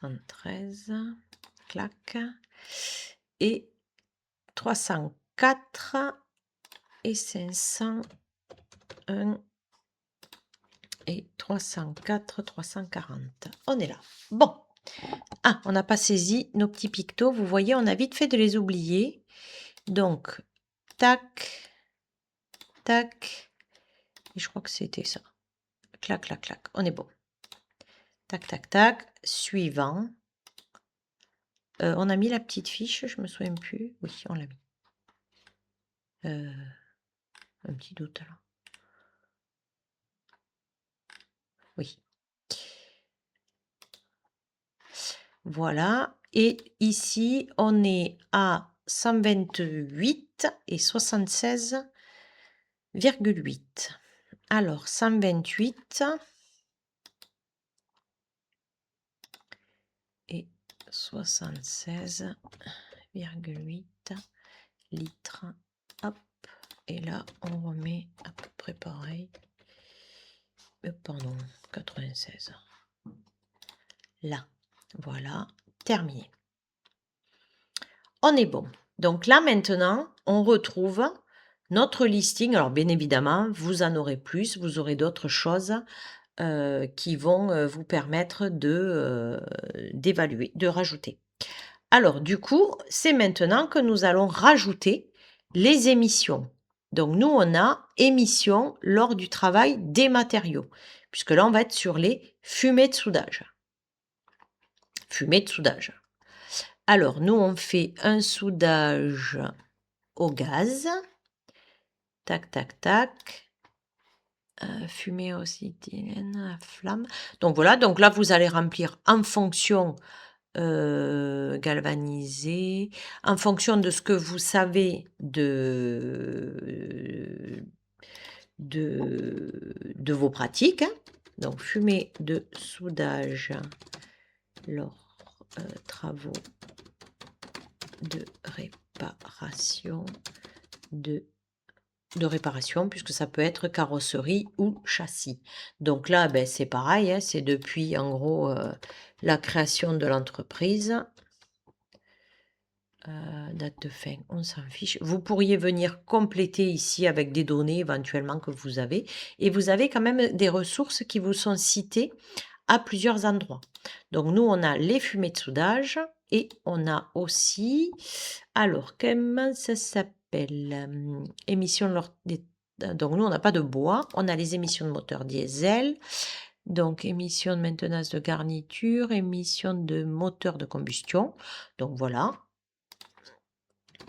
313, clac, et 304 et 501 et 304, 340. On est là. Bon. Ah, on n'a pas saisi nos petits pictos. Vous voyez, on a vite fait de les oublier. Donc, tac, tac, et je crois que c'était ça. Clac, clac, clac. On est bon. Tac, tac, tac. Suivant. On a mis la petite fiche, je me souviens plus. Oui, on l'a mis. Un petit doute là. Oui. Voilà. Et ici, on est à 128 et 76,8. Alors, 128 et 76,8 litres. Hop. Et là, on remet à peu près pareil. Pardon, 96. Là. Voilà. Terminé. On est bon. Donc là, maintenant, on retrouve notre listing. Alors, bien évidemment, vous en aurez plus. Vous aurez d'autres choses qui vont vous permettre d'évaluer, de rajouter. Alors, du coup, c'est maintenant que nous allons rajouter les émissions. Donc, nous, on a émissions lors du travail des matériaux, puisque là, on va être sur les fumées de soudage. Fumée de soudage. Alors, nous, on fait un soudage au gaz. Tac, tac, tac. Fumée aussi, à flamme. Donc, voilà. Donc, là, vous allez remplir en fonction galvanisé, en fonction de ce que vous savez de vos pratiques. Hein. Donc, fumée de soudage lors travaux de réparation de réparation, puisque ça peut être carrosserie ou châssis. Donc là, ben, c'est pareil, hein, c'est depuis en gros la création de l'entreprise. Date de fin, on s'en fiche. Vous pourriez venir compléter ici avec des données éventuellement que vous avez. Et vous avez quand même des ressources qui vous sont citées à plusieurs endroits. Donc nous, on a les fumées de soudage et on a aussi, alors comment ça s'appelle, émissions lors des... Donc nous, on n'a pas de bois, on a les émissions de moteur diesel, donc émissions de maintenance de garniture, émissions de moteur de combustion. Donc voilà.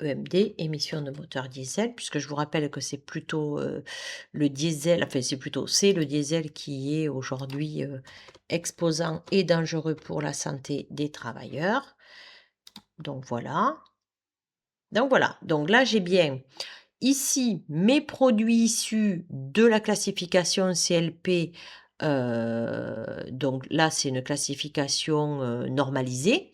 EMD, émission de moteur diesel, puisque je vous rappelle que c'est plutôt le diesel, enfin c'est le diesel qui est aujourd'hui exposant et dangereux pour la santé des travailleurs. Donc voilà. Donc là j'ai bien ici mes produits issus de la classification CLP. Donc là c'est une classification normalisée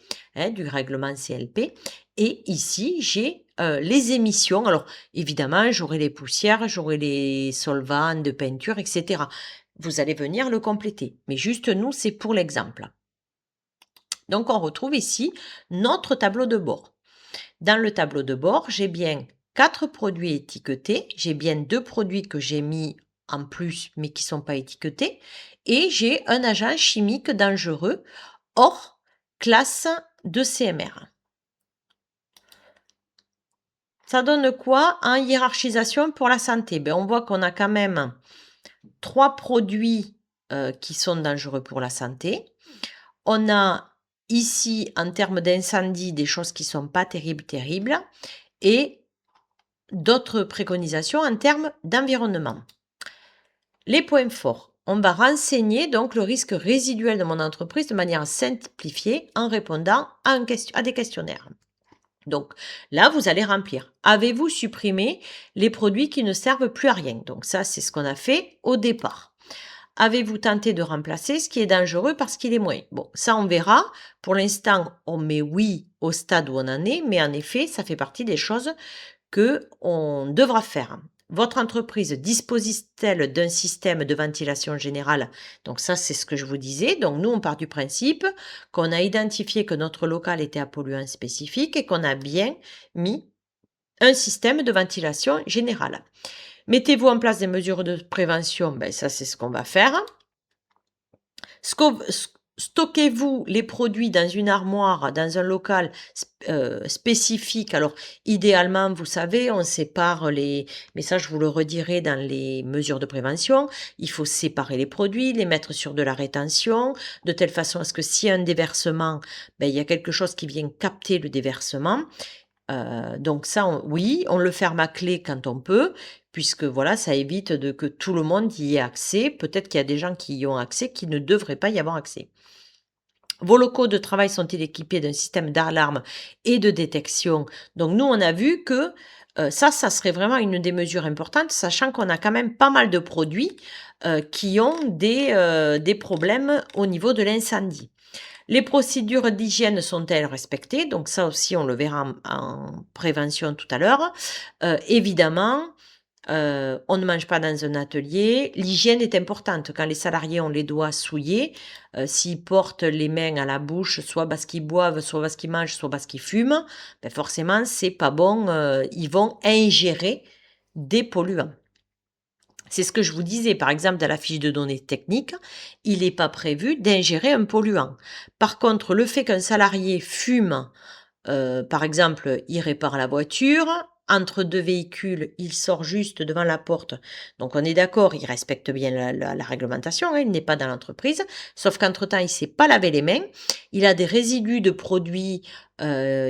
du règlement CLP. Et ici j'ai les émissions. Alors évidemment j'aurai les poussières, j'aurai les solvants de peinture, etc. Vous allez venir le compléter. Mais juste nous, c'est pour l'exemple. Donc on retrouve ici notre tableau de bord. Dans le tableau de bord, j'ai bien 4 produits étiquetés, j'ai bien 2 produits que j'ai mis en plus mais qui ne sont pas étiquetés, et j'ai un agent chimique dangereux hors classe de CMR. Ça donne quoi en hiérarchisation pour la santé? On voit qu'on a quand même 3 produits qui sont dangereux pour la santé. On a ici, en termes d'incendie, des choses qui ne sont pas terribles, et d'autres préconisations en termes d'environnement. Les points forts. On va renseigner donc le risque résiduel de mon entreprise de manière simplifiée en répondant à des questionnaires. Donc là, vous allez remplir. Avez-vous supprimé les produits qui ne servent plus à rien? Donc ça, c'est ce qu'on a fait au départ. Avez-vous tenté de remplacer ce qui est dangereux parce qu'il est moins? Bon, ça on verra. Pour l'instant, on met oui au stade où on en est, mais en effet, ça fait partie des choses qu'on devra faire. Votre entreprise dispose-t-elle d'un système de ventilation générale? Donc ça, c'est ce que je vous disais. Donc nous, on part du principe qu'on a identifié que notre local était à polluants spécifiques et qu'on a bien mis un système de ventilation générale. Mettez-vous en place des mesures de prévention? Ça, c'est ce qu'on va faire. Stockez-vous les produits dans une armoire, dans un local spécifique? Alors, idéalement, vous savez, on sépare mais ça, je vous le redirai dans les mesures de prévention. Il faut séparer les produits, les mettre sur de la rétention, de telle façon à ce que s'il y a un déversement, il y a quelque chose qui vient capter le déversement. Donc ça, oui, on le ferme à clé quand on peut, puisque voilà, ça évite que tout le monde y ait accès. Peut-être qu'il y a des gens qui y ont accès, qui ne devraient pas y avoir accès. Vos locaux de travail sont-ils équipés d'un système d'alarme et de détection? Donc nous, on a vu que ça serait vraiment une des mesures importantes, sachant qu'on a quand même pas mal de produits qui ont des problèmes au niveau de l'incendie. Les procédures d'hygiène sont-elles respectées? Donc ça aussi, on le verra en prévention tout à l'heure. Évidemment, on ne mange pas dans un atelier. L'hygiène est importante. Quand les salariés ont les doigts souillés, s'ils portent les mains à la bouche, soit parce qu'ils boivent, soit parce qu'ils mangent, soit parce qu'ils fument, forcément, c'est pas bon. Ils vont ingérer des polluants. C'est ce que je vous disais, par exemple, dans la fiche de données technique, il n'est pas prévu d'ingérer un polluant. Par contre, le fait qu'un salarié fume, par exemple, il répare la voiture, entre 2 véhicules, il sort juste devant la porte. Donc on est d'accord, il respecte bien la réglementation, il n'est pas dans l'entreprise, sauf qu'entre-temps, il ne s'est pas lavé les mains, il a des résidus de produits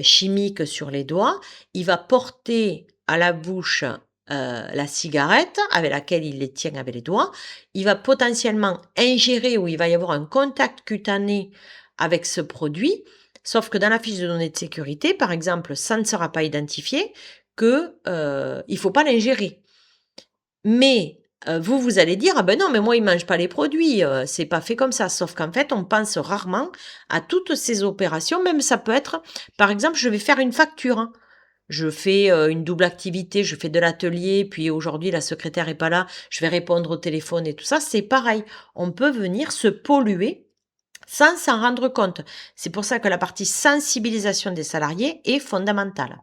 chimiques sur les doigts, il va porter à la bouche la cigarette avec laquelle il les tient avec les doigts, il va potentiellement ingérer ou il va y avoir un contact cutané avec ce produit, sauf que dans la fiche de données de sécurité, par exemple, ça ne sera pas identifié que il ne faut pas l'ingérer. Mais vous allez dire, ah ben non, mais moi, il ne mange pas les produits, c'est pas fait comme ça. Sauf qu'en fait, on pense rarement à toutes ces opérations, même ça peut être, par exemple, je vais faire une facture, hein. Je fais une double activité, je fais de l'atelier, puis aujourd'hui la secrétaire est pas là, je vais répondre au téléphone et tout ça, c'est pareil. On peut venir se polluer sans s'en rendre compte. C'est pour ça que la partie sensibilisation des salariés est fondamentale.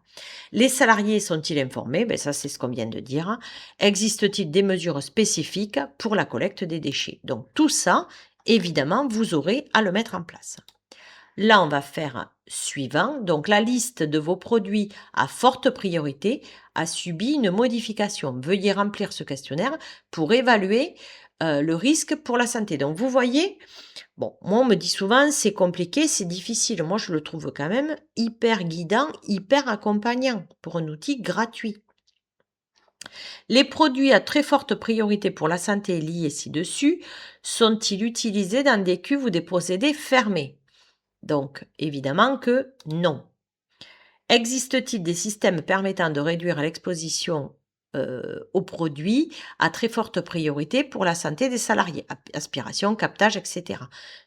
Les salariés sont-ils informés? Ça, c'est ce qu'on vient de dire. Existe-t-il des mesures spécifiques pour la collecte des déchets? Donc tout ça, évidemment, vous aurez à le mettre en place. Là, on va faire suivant. Donc, la liste de vos produits à forte priorité a subi une modification. Veuillez remplir ce questionnaire pour évaluer le risque pour la santé. Donc vous voyez, bon, moi on me dit souvent c'est compliqué, c'est difficile. Moi je le trouve quand même hyper guidant, hyper accompagnant pour un outil gratuit. Les produits à très forte priorité pour la santé liés ci-dessus sont-ils utilisés dans des cuves ou des procédés fermés? Donc évidemment que non. Existe-t-il des systèmes permettant de réduire l'exposition aux produits à très forte priorité pour la santé des salariés? Aspiration, captage, etc.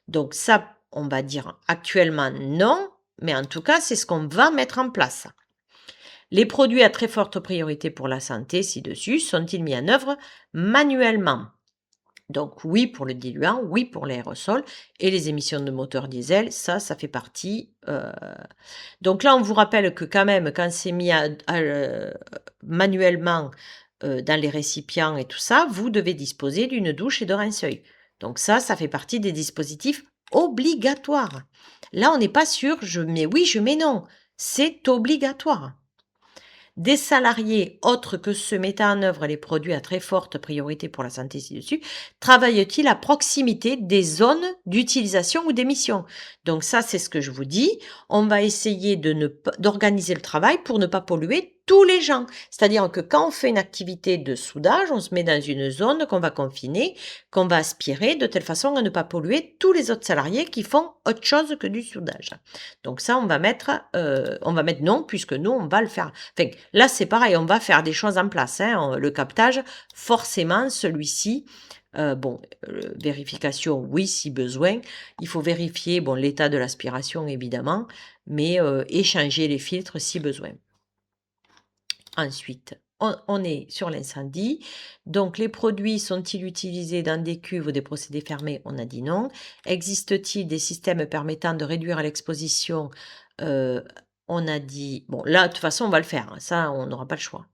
Donc ça, on va dire actuellement non, mais en tout cas, c'est ce qu'on va mettre en place. Les produits à très forte priorité pour la santé ci-dessus sont-ils mis en œuvre manuellement? Donc oui pour le diluant, oui pour l'aérosol et les émissions de moteurs diesel, ça fait partie. Donc là, on vous rappelle que quand même, quand c'est mis manuellement dans les récipients et tout ça, vous devez disposer d'une douche et de rince-œil. Donc ça fait partie des dispositifs obligatoires. Là, on n'est pas sûr, je mets oui, je mets non. C'est obligatoire. Des salariés autres que ceux mettant en œuvre les produits à très forte priorité pour la santé ci-dessus travaillent-ils à proximité des zones d'utilisation ou d'émission? Donc ça, c'est ce que je vous dis. On va essayer d'organiser le travail pour ne pas polluer tous les gens. C'est-à-dire que quand on fait une activité de soudage, on se met dans une zone qu'on va confiner, qu'on va aspirer de telle façon à ne pas polluer tous les autres salariés qui font autre chose que du soudage. Donc ça, on va mettre non, puisque nous, on va le faire. Enfin, là, c'est pareil, on va faire des choses en place. Hein. Le captage, forcément, celui-ci, vérification, oui, si besoin. Il faut vérifier l'état de l'aspiration, évidemment, mais échanger les filtres si besoin. Ensuite, on est sur l'incendie. Donc, les produits sont-ils utilisés dans des cuves ou des procédés fermés? On a dit non. Existe-t-il des systèmes permettant de réduire l'exposition? On a dit... Bon, là, de toute façon, on va le faire. Hein. Ça, on n'aura pas le choix.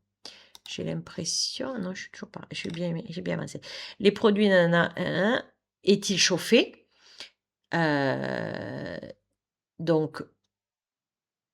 J'ai l'impression... Non, je suis toujours pas... J'ai bien avancé. Les produits, est-il chauffé? Donc,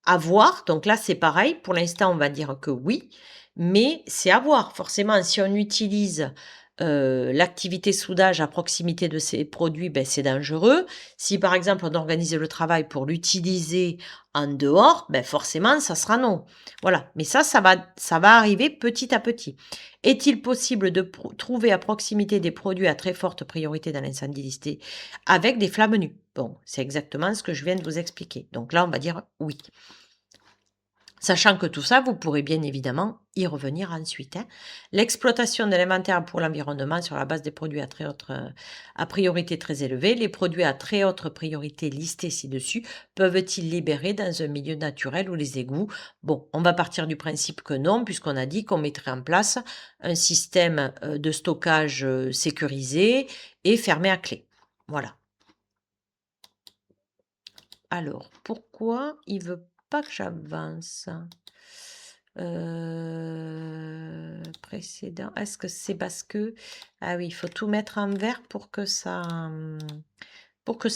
à voir. Donc là, c'est pareil. Pour l'instant, on va dire que oui, mais c'est à voir. Forcément, si on utilise l'activité soudage à proximité de ces produits, c'est dangereux. Si par exemple, on organise le travail pour l'utiliser en dehors, forcément, ça sera non. Voilà. Mais ça va arriver petit à petit. Est-il possible de trouver à proximité des produits à très forte priorité dans l'incendie listé avec des flammes nues? Bon, c'est exactement ce que je viens de vous expliquer. Donc là, on va dire oui. Sachant que tout ça, vous pourrez bien évidemment y revenir ensuite. Hein. L'exploitation de l'inventaire pour l'environnement sur la base des produits à priorité très élevée. Les produits à très haute priorité listés ci-dessus peuvent-ils libérer dans un milieu naturel ou les égouts? Bon, on va partir du principe que non, puisqu'on a dit qu'on mettrait en place un système de stockage sécurisé et fermé à clé. Voilà. Alors, pourquoi il veut pas que j'avance? Précédent. Est-ce que c'est parce que... Ah oui, il faut tout mettre en vert pour que ça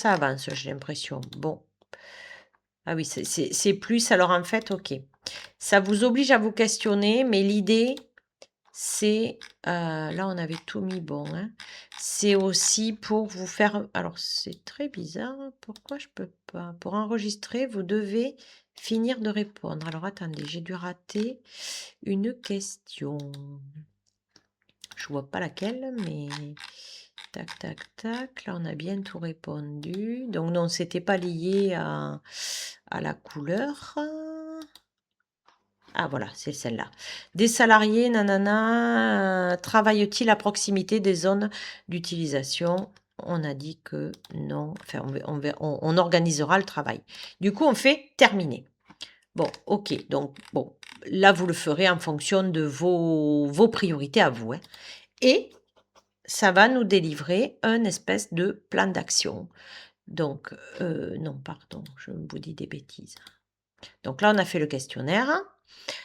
avance, j'ai l'impression. Bon. Ah oui, c'est plus. Alors en fait, ok. Ça vous oblige à vous questionner, mais l'idée, c'est... là, on avait tout mis bon. Hein. C'est aussi pour vous faire... Alors, c'est très bizarre. Pourquoi je peux pas? Pour enregistrer, vous devez finir de répondre. Alors, attendez, j'ai dû rater une question. Je vois pas laquelle, mais... Tac, tac, tac. Là, on a bien tout répondu. Donc, non, c'était pas lié à la couleur. Ah voilà, c'est celle-là. Des salariés, nanana, travaillent-ils à proximité des zones d'utilisation? On a dit que non. Enfin, on organisera le travail. Du coup, on fait terminer. Bon, ok. Donc, bon, là, vous le ferez en fonction de vos priorités à vous. Hein. Et ça va nous délivrer un espèce de plan d'action. Donc, non, pardon, je vous dis des bêtises. Donc là, on a fait le questionnaire.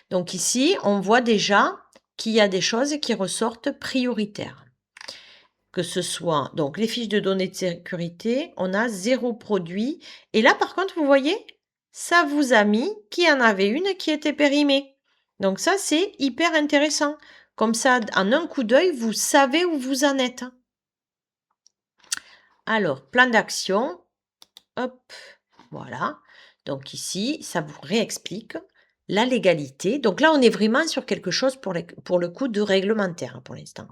Donc ici, on voit déjà qu'il y a des choses qui ressortent prioritaires. Que ce soit, donc les fiches de données de sécurité, on a 0 produit. Et là, par contre, vous voyez, ça vous a mis qu'il y en avait une qui était périmée. Donc ça, c'est hyper intéressant. Comme ça, en un coup d'œil, vous savez où vous en êtes. Alors, plan d'action, hop, voilà. Donc ici, ça vous réexplique la légalité. Donc là, on est vraiment sur quelque chose pour le coup de réglementaire pour l'instant.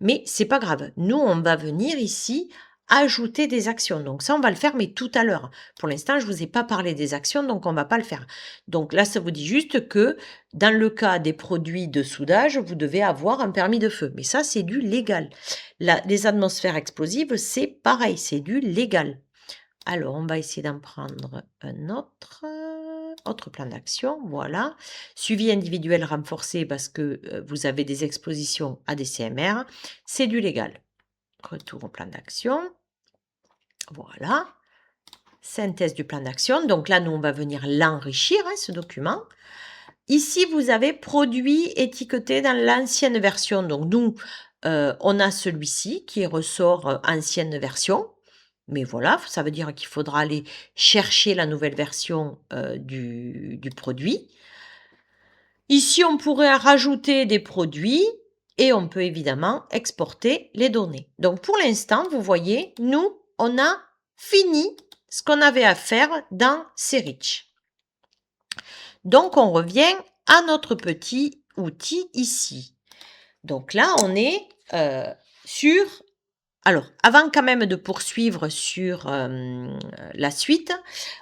Mais c'est pas grave. Nous, on va venir ici ajouter des actions. Donc ça, on va le faire, mais tout à l'heure. Pour l'instant, je vous ai pas parlé des actions, donc on va pas le faire. Donc là, ça vous dit juste que dans le cas des produits de soudage, vous devez avoir un permis de feu. Mais ça, c'est du légal. Les atmosphères explosives, c'est pareil, c'est du légal. Alors, on va essayer d'en prendre un autre plan d'action, voilà. Suivi individuel renforcé parce que vous avez des expositions à des CMR, c'est du légal. Retour au plan d'action, voilà. Synthèse du plan d'action, donc là, nous, on va venir l'enrichir, ce document. Ici, vous avez produit étiqueté dans l'ancienne version, donc nous, on a celui-ci qui ressort ancienne version. Mais voilà, ça veut dire qu'il faudra aller chercher la nouvelle version du produit. Ici, on pourrait rajouter des produits et on peut évidemment exporter les données. Donc, pour l'instant, vous voyez, nous, on a fini ce qu'on avait à faire dans Serich. Donc, on revient à notre petit outil ici. Donc là, on est sur... Alors, avant quand même de poursuivre sur la suite,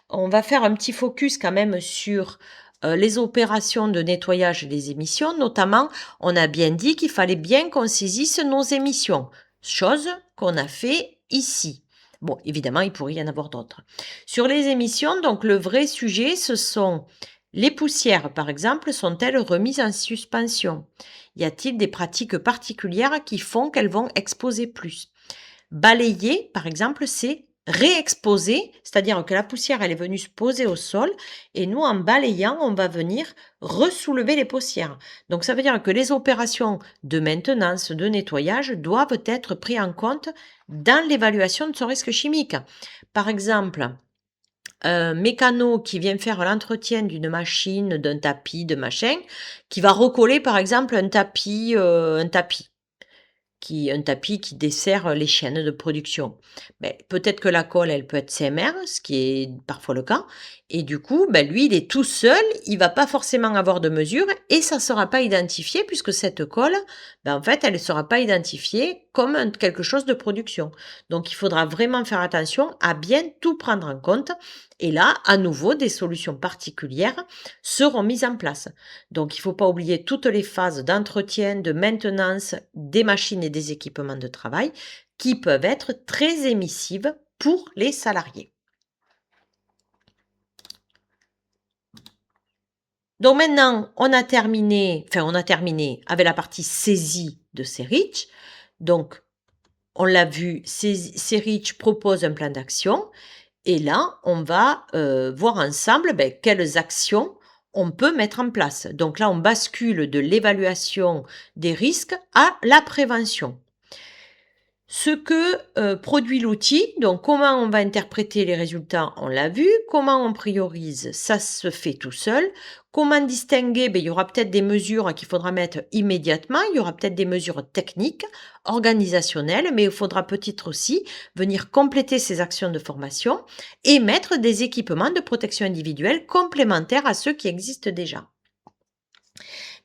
on va faire un petit focus quand même sur les opérations de nettoyage des émissions. Notamment, on a bien dit qu'il fallait bien qu'on saisisse nos émissions, chose qu'on a fait ici. Bon, évidemment, il pourrait y en avoir d'autres. Sur les émissions, donc le vrai sujet, ce sont les poussières, par exemple, sont-elles remises en suspension? Y a-t-il des pratiques particulières qui font qu'elles vont exposer plus? Balayer, par exemple, c'est réexposer, c'est-à-dire que la poussière, elle est venue se poser au sol et nous, en balayant, on va venir ressoulever les poussières. Donc, ça veut dire que les opérations de maintenance, de nettoyage doivent être prises en compte dans l'évaluation de son risque chimique. Par exemple, un mécano qui vient faire l'entretien d'une machine, d'un tapis, de machin, qui va recoller, par exemple, un tapis qui dessert les chaînes de production. Peut-être que la colle, elle peut être CMR, ce qui est parfois le cas. Et du coup, lui, il est tout seul, il va pas forcément avoir de mesure et ça sera pas identifié puisque cette colle, en fait, elle ne sera pas identifiée comme quelque chose de production. Donc, il faudra vraiment faire attention à bien tout prendre en compte. Et là, à nouveau, des solutions particulières seront mises en place. Donc, il ne faut pas oublier toutes les phases d'entretien, de maintenance des machines et des équipements de travail qui peuvent être très émissives pour les salariés. Donc maintenant, on a terminé avec la partie saisie de Serich. Donc, on l'a vu, Serich propose un plan d'action. Et là, on va voir ensemble quelles actions on peut mettre en place. Donc là, on bascule de l'évaluation des risques à la prévention. Ce que produit l'outil, donc comment on va interpréter les résultats, on l'a vu. Comment on priorise, ça se fait tout seul. Comment distinguer, il y aura peut-être des mesures qu'il faudra mettre immédiatement. Il y aura peut-être des mesures techniques, organisationnelles, mais il faudra peut-être aussi venir compléter ces actions de formation et mettre des équipements de protection individuelle complémentaires à ceux qui existent déjà.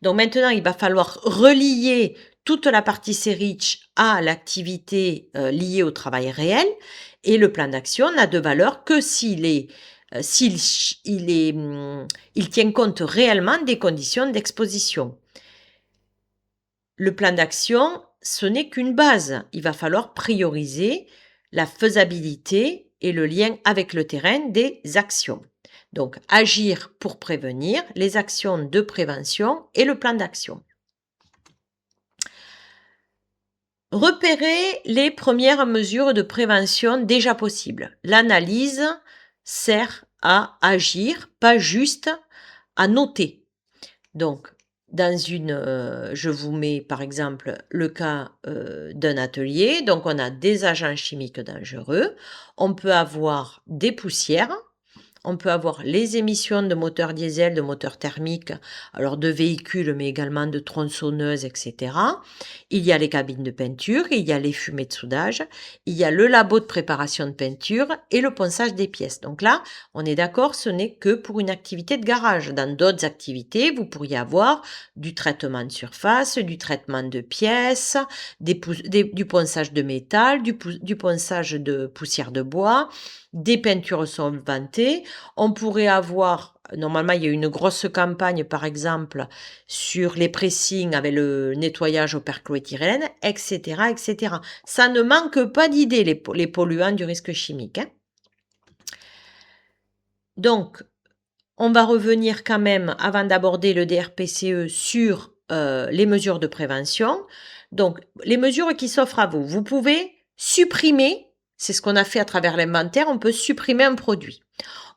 Donc maintenant, il va falloir relier toute la partie Serich à l'activité liée au travail réel et le plan d'action n'a de valeur que s'il tient compte réellement des conditions d'exposition. Le plan d'action, ce n'est qu'une base. Il va falloir prioriser la faisabilité et le lien avec le terrain des actions. Donc, agir pour prévenir, les actions de prévention et le plan d'action. Repérer les premières mesures de prévention déjà possibles. L'analyse sert à agir, pas juste à noter. Donc, je vous mets par exemple le cas d'un atelier. Donc, on a des agents chimiques dangereux. On peut avoir des poussières. On peut avoir les émissions de moteurs diesel, de moteurs thermiques, alors de véhicules, mais également de tronçonneuses, etc. Il y a les cabines de peinture, il y a les fumées de soudage, il y a le labo de préparation de peinture et le ponçage des pièces. Donc là, on est d'accord, ce n'est que pour une activité de garage. Dans d'autres activités, vous pourriez avoir du traitement de surface, du traitement de pièces, du ponçage de métal, du ponçage de poussière de bois, des peintures solvantées. On pourrait avoir, normalement, il y a une grosse campagne, par exemple, sur les pressings avec le nettoyage au percloéthylène, etc., etc. Ça ne manque pas d'idées, les polluants du risque chimique, hein. Donc, on va revenir quand même, avant d'aborder le DRPCE, sur les mesures de prévention. Donc, les mesures qui s'offrent à vous. Vous pouvez supprimer, c'est ce qu'on a fait à travers l'inventaire, on peut supprimer un produit.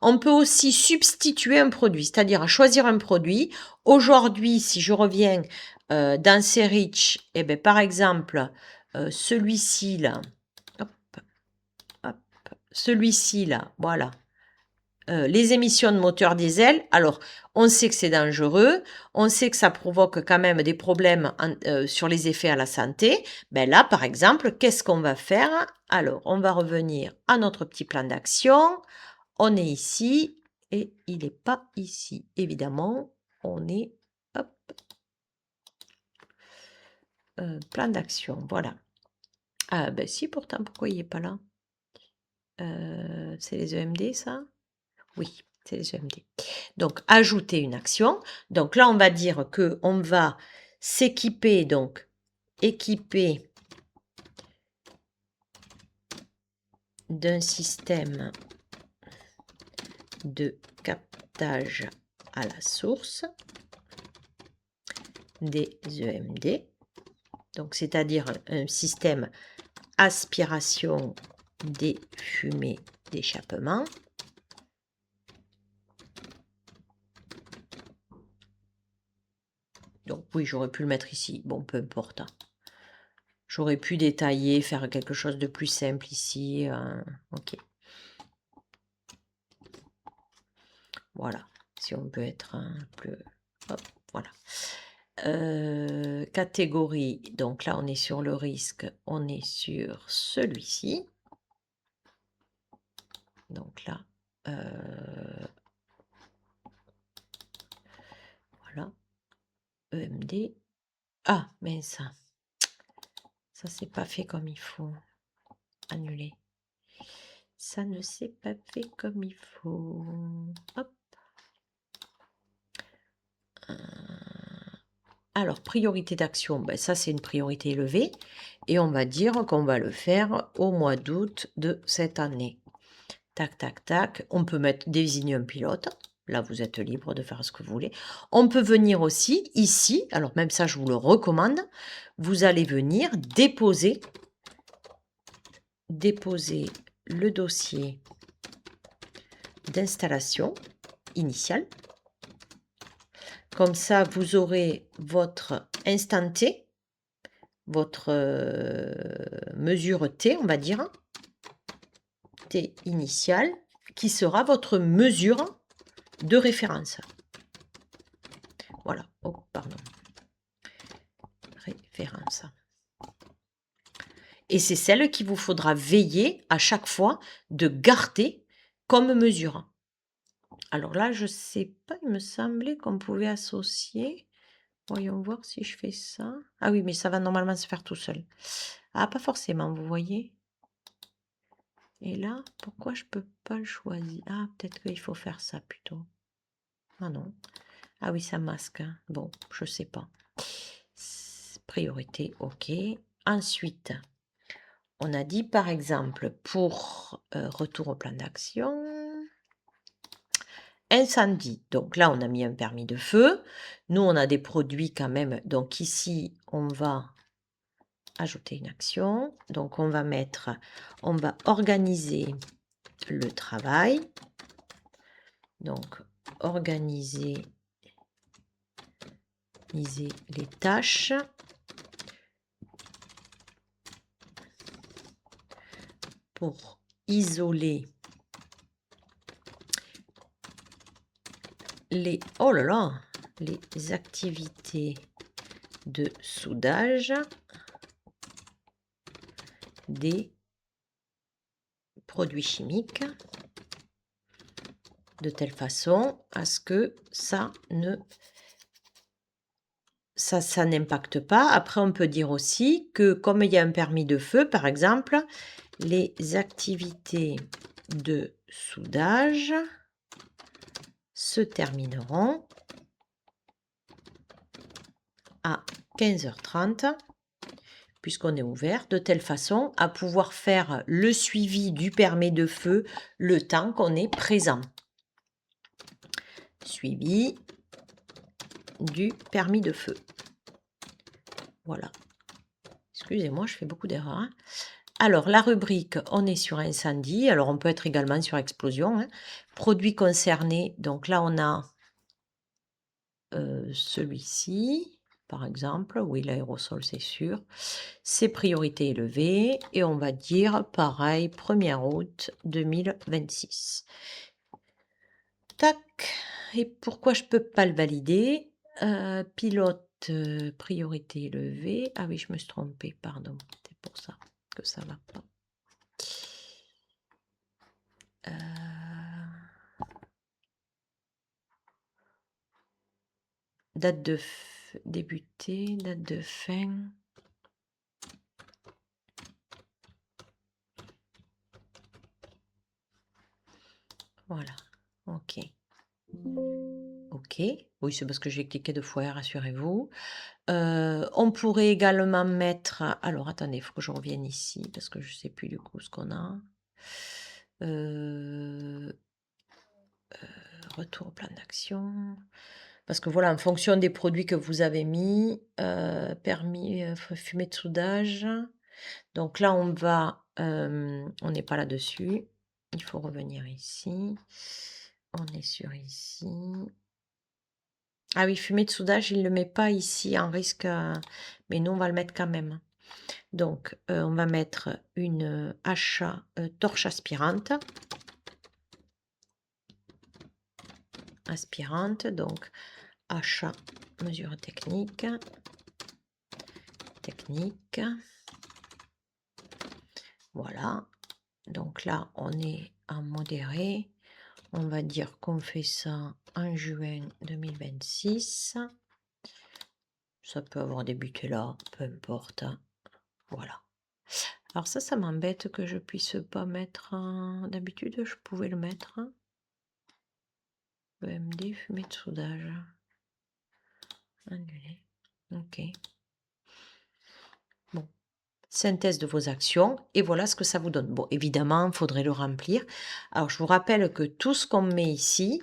On peut aussi substituer un produit, c'est-à-dire choisir un produit. Aujourd'hui, si je reviens dans C-Rich, eh ben, par exemple, celui-ci là, hop, hop, celui-ci là, voilà. Les émissions de moteurs diesel, alors on sait que c'est dangereux, on sait que ça provoque quand même des problèmes sur les effets à la santé. Ben là, par exemple, qu'est-ce qu'on va faire? Alors, on va revenir à notre petit plan d'action. On est ici et il n'est pas ici. Évidemment, on est, hop, plan d'action, voilà. Ah ben si, pourtant, pourquoi il n'est pas là? C'est les EMD, ça? Oui, c'est les EMD. Donc, ajouter une action. Donc là, on va dire que on va s'équiper, donc équiper d'un système de captage à la source des EMD. Donc, c'est-à-dire un système aspiration des fumées d'échappement. Donc oui, j'aurais pu le mettre ici. Bon, peu importe, hein. J'aurais pu détailler, faire quelque chose de plus simple ici. Ok. Voilà. Si on peut être un peu... Hop, voilà. Catégorie. Donc là, on est sur le risque. On est sur celui-ci. Donc là, voilà. EMD. Ah, mais ça c'est pas fait comme il faut. Annuler. Ça ne s'est pas fait comme il faut. Hop. Alors, priorité d'action, ben ça c'est une priorité élevée. Et on va dire qu'on va le faire au mois d'août de cette année. Tac, tac, tac. On peut désigner un pilote. Là, vous êtes libre de faire ce que vous voulez. On peut venir aussi ici. Alors, même ça, je vous le recommande. Vous allez venir déposer le dossier d'installation initiale. Comme ça, vous aurez votre instant T, votre mesure T, on va dire, T initiale, qui sera votre mesure de référence. Voilà, oh, pardon. Référence. Et c'est celle qu'il vous faudra veiller à chaque fois de garder comme mesure. Alors là, je ne sais pas, il me semblait qu'on pouvait associer. Voyons voir si je fais ça. Ah oui, mais ça va normalement se faire tout seul. Ah, pas forcément, vous voyez. Et là, pourquoi je peux pas le choisir? Ah, peut-être qu'il faut faire ça plutôt. Ah non. Ah oui, ça masque, hein. Bon, je sais pas. Priorité, ok. Ensuite, on a dit par exemple pour retour au plan d'action, incendie. Donc là, on a mis un permis de feu. Nous, on a des produits quand même. Donc ici, on va ajouter une action. Donc on va organiser le travail. Donc organiser les tâches. Pour isoler oh là là, les activités de soudage des produits chimiques de telle façon à ce que ça n'impacte pas. Après, on peut dire aussi que comme il y a un permis de feu, par exemple, les activités de soudage se termineront à 15h30 puisqu'on est ouvert, de telle façon à pouvoir faire le suivi du permis de feu le temps qu'on est présent. Suivi du permis de feu. Voilà. Excusez-moi, je fais beaucoup d'erreurs. Hein. Alors, la rubrique, on est sur incendie. Alors, on peut être également sur explosion. Hein. Produits concernés. Donc là, on a celui-ci, par exemple. Oui, l'aérosol, c'est sûr. C'est priorité élevée. Et on va dire, pareil, 1er août 2026. Tac. Et pourquoi je ne peux pas le valider? Pilote, priorité élevée. Ah oui, je me suis trompée, pardon. C'est pour ça que ça ne va pas. Date de débuter, date de fin. Voilà. OK. OK. Oui, c'est parce que j'ai cliqué 2 fois, rassurez-vous. On pourrait également mettre... Alors, attendez, il faut que je revienne ici, parce que je ne sais plus du coup ce qu'on a. Retour au plan d'action. Parce que voilà, en fonction des produits que vous avez mis, permis fumée de soudage. Donc là, on va... on n'est pas là-dessus. Il faut revenir ici. On est sur ici. Ah oui, fumée de soudage, il ne le met pas ici en risque, mais nous, on va le mettre quand même. Donc, on va mettre une achat torche aspirante. Aspirante, donc achat, mesure technique. Technique. Voilà. Donc là, on est en modéré. On va dire qu'on fait ça en juin 2026. Ça peut avoir débuté là, peu importe. Voilà. Alors ça m'embête que je puisse pas mettre... D'habitude, je pouvais le mettre. EMD, fumée de soudage. Annulé. Ok. Bon. Synthèse de vos actions. Et voilà ce que ça vous donne. Bon, évidemment, il faudrait le remplir. Alors, je vous rappelle que tout ce qu'on met ici,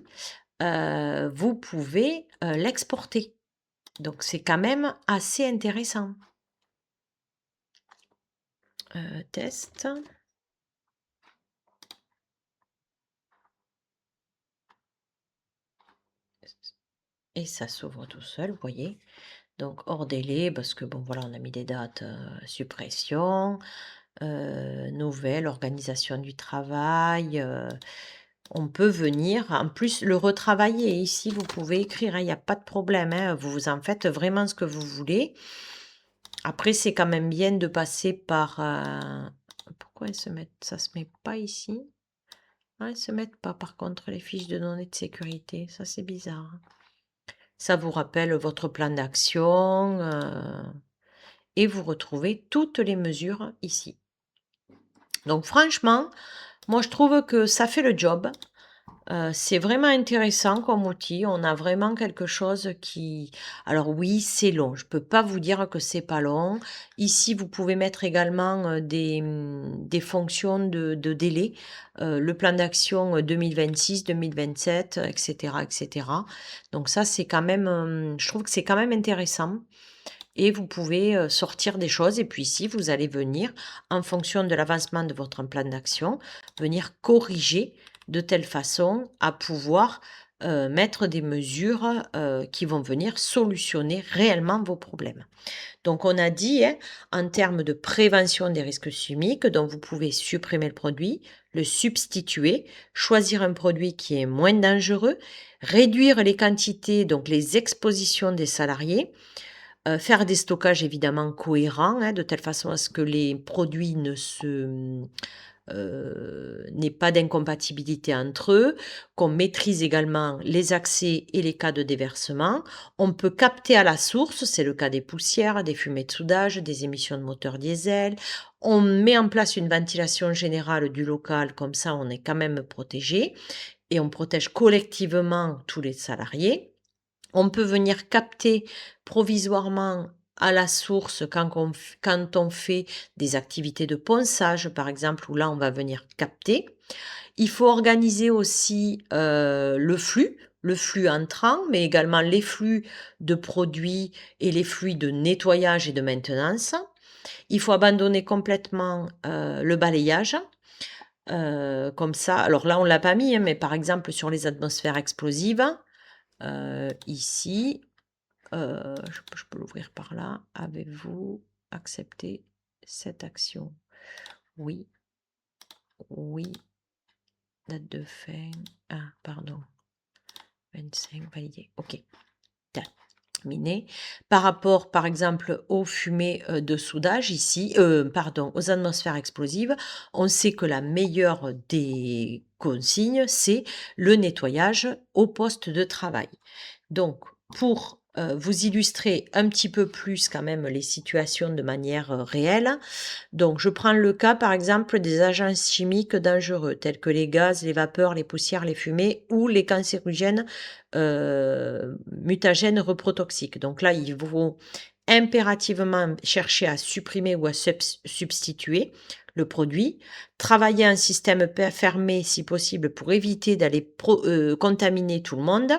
vous pouvez l'exporter. Donc, c'est quand même assez intéressant. Test. Et ça s'ouvre tout seul, vous voyez. Donc, hors délai, parce que, bon, voilà, on a mis des dates, suppression, nouvelle, organisation du travail. On peut venir, en plus, le retravailler. Ici, vous pouvez écrire, il n'y a pas de problème. Hein, vous en faites vraiment ce que vous voulez. Après, c'est quand même bien de passer par... pourquoi ça se met pas ici? Elles se mettent pas, par contre, les fiches de données de sécurité. Ça, c'est bizarre. Ça vous rappelle votre plan d'action et vous retrouvez toutes les mesures ici. Donc franchement, moi je trouve que ça fait le job. C'est vraiment intéressant comme outil. On a vraiment quelque chose qui... Alors oui, c'est long. Je ne peux pas vous dire que c'est pas long. Ici, vous pouvez mettre également des fonctions de délai. Le plan d'action 2026, 2027, etc., etc. Donc ça, c'est quand même... je trouve que c'est quand même intéressant. Et vous pouvez sortir des choses. Et puis ici, vous allez venir, en fonction de l'avancement de votre plan d'action, venir corriger de telle façon à pouvoir mettre des mesures, qui vont venir solutionner réellement vos problèmes. Donc on a dit, hein, en termes de prévention des risques chimiques, donc vous pouvez supprimer le produit, le substituer, choisir un produit qui est moins dangereux, réduire les quantités, donc les expositions des salariés, faire des stockages évidemment cohérents, hein, de telle façon à ce que les produits n'aient pas d'incompatibilité entre eux, qu'on maîtrise également les accès et les cas de déversement. On peut capter à la source, c'est le cas des poussières, des fumées de soudage, des émissions de moteurs diesel. On met en place une ventilation générale du local, comme ça on est quand même protégé et on protège collectivement tous les salariés. On peut venir capter provisoirement à la source quand on fait des activités de ponçage, par exemple, où là, on va venir capter. Il faut organiser aussi le flux entrant, mais également les flux de produits et les flux de nettoyage et de maintenance. Il faut abandonner complètement le balayage. Comme ça, alors là, on ne l'a pas mis, hein, mais par exemple, sur les atmosphères explosives, ici, je peux l'ouvrir par là. Avez-vous accepté cette action? Oui, oui. Date de fin. Ah, pardon. 25, validé. OK. Terminé. Par rapport, par exemple, aux fumées de soudage ici, pardon, aux atmosphères explosives, on sait que la meilleure des consignes, c'est le nettoyage au poste de travail. Donc, pour vous illustrer un petit peu plus quand même les situations de manière réelle, donc je prends le cas par exemple des agents chimiques dangereux tels que les gaz, les vapeurs, les poussières, les fumées ou les cancérigènes, mutagènes reprotoxiques. Donc là, il faut impérativement chercher à supprimer ou à substituer le produit, travailler un système fermé si possible pour éviter d'aller contaminer tout le monde,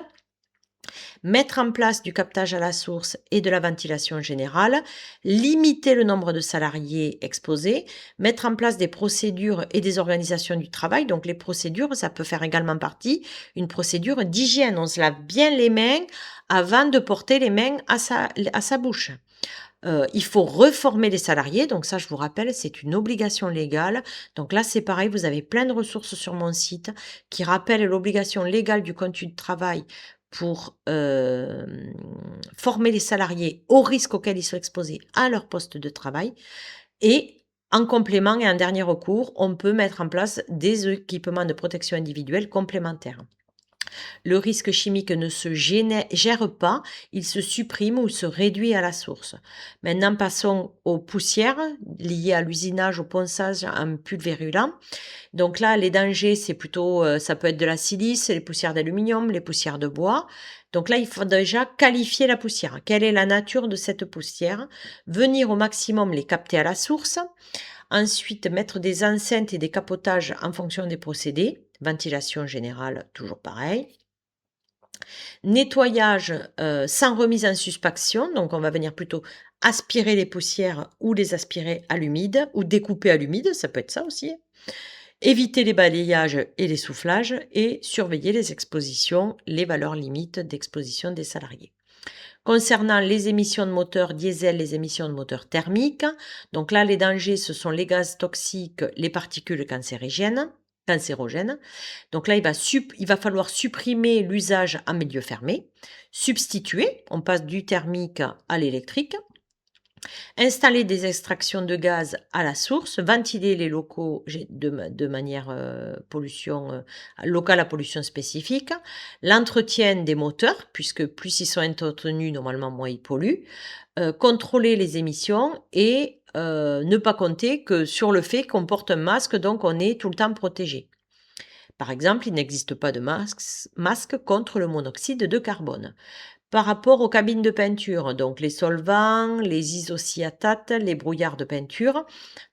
mettre en place du captage à la source et de la ventilation générale, limiter le nombre de salariés exposés, mettre en place des procédures et des organisations du travail. Donc les procédures, ça peut faire également partie une procédure d'hygiène. On se lave bien les mains avant de porter les mains à sa bouche. Il faut reformer les salariés, donc ça je vous rappelle, c'est une obligation légale. Donc là c'est pareil, vous avez plein de ressources sur mon site qui rappellent l'obligation légale du compte de travail pour former les salariés aux risques auxquels ils sont exposés à leur poste de travail. Et en complément et en dernier recours, on peut mettre en place des équipements de protection individuelle complémentaires. Le risque chimique ne se gère pas, il se supprime ou se réduit à la source. Maintenant, passons aux poussières liées à l'usinage, au ponçage en pulvérulent. Donc là, les dangers, c'est plutôt, ça peut être de la silice, les poussières d'aluminium, les poussières de bois. Donc là, il faut déjà qualifier la poussière. Quelle est la nature de cette poussière? Venir au maximum les capter à la source. Ensuite, mettre des enceintes et des capotages en fonction des procédés. Ventilation générale, toujours pareil. Nettoyage sans remise en suspension, donc on va venir plutôt aspirer les poussières ou les aspirer à l'humide ou découper à l'humide, ça peut être ça aussi. Éviter les balayages et les soufflages et surveiller les expositions, les valeurs limites d'exposition des salariés. Concernant les émissions de moteurs diesel, les émissions de moteurs thermiques, donc là les dangers ce sont les gaz toxiques, les particules cancérogènes. Donc là, il va falloir supprimer l'usage en milieu fermé, substituer, on passe du thermique à l'électrique, installer des extractions de gaz à la source, ventiler les locaux de manière pollution locale à pollution spécifique, l'entretien des moteurs, puisque plus ils sont entretenus, normalement moins ils polluent, contrôler les émissions et ne pas compter que sur le fait qu'on porte un masque, donc on est tout le temps protégé. Par exemple, il n'existe pas de masque contre le monoxyde de carbone. Par rapport aux cabines de peinture, donc les solvants, les isociatates, les brouillards de peinture.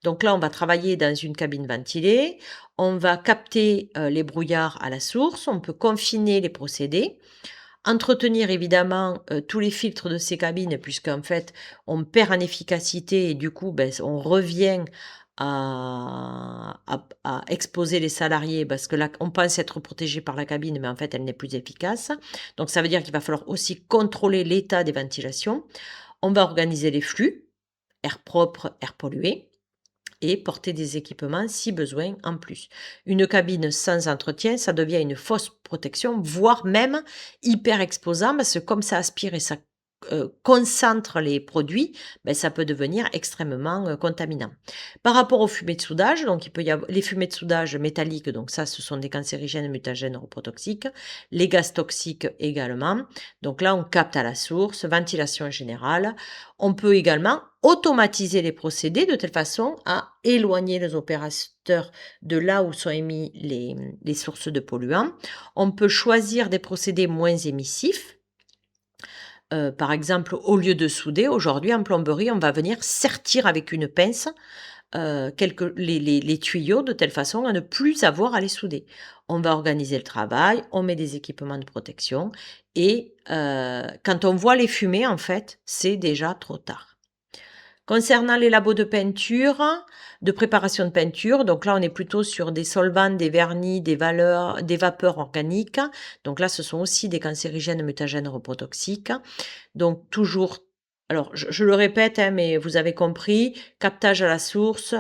Donc là, on va travailler dans une cabine ventilée. On va capter les brouillards à la source. On peut confiner les procédés. Entretenir évidemment tous les filtres de ces cabines puisqu'en fait, on perd en efficacité et du coup, on revient à exposer les salariés parce que là, on pense être protégé par la cabine, mais en fait, elle n'est plus efficace. Donc, ça veut dire qu'il va falloir aussi contrôler l'état des ventilations. On va organiser les flux, air propre, air pollué, et porter des équipements si besoin en plus. Une cabine sans entretien, ça devient une fausse protection, voire même hyper exposant, parce que comme ça aspire et ça concentre les produits, ben, ça peut devenir extrêmement contaminant. Par rapport aux fumées de soudage, donc il peut y avoir les fumées de soudage métalliques, donc ça ce sont des cancérigènes, mutagènes, reprotoxiques, les gaz toxiques également. Donc là on capte à la source, ventilation générale. On peut également automatiser les procédés de telle façon à éloigner les opérateurs de là où sont émis les sources de polluants. On peut choisir des procédés moins émissifs. Par exemple, au lieu de souder, aujourd'hui en plomberie, on va venir sertir avec une pince les tuyaux de telle façon à ne plus avoir à les souder. On va organiser le travail, on met des équipements de protection et quand on voit les fumées, en fait, c'est déjà trop tard. Concernant les labos de peinture, de préparation de peinture, donc là on est plutôt sur des solvants, des vernis, des vapeurs organiques. Donc là ce sont aussi des cancérigènes, mutagènes, reprotoxiques. Donc toujours, alors je le répète, hein, mais vous avez compris, captage à la source,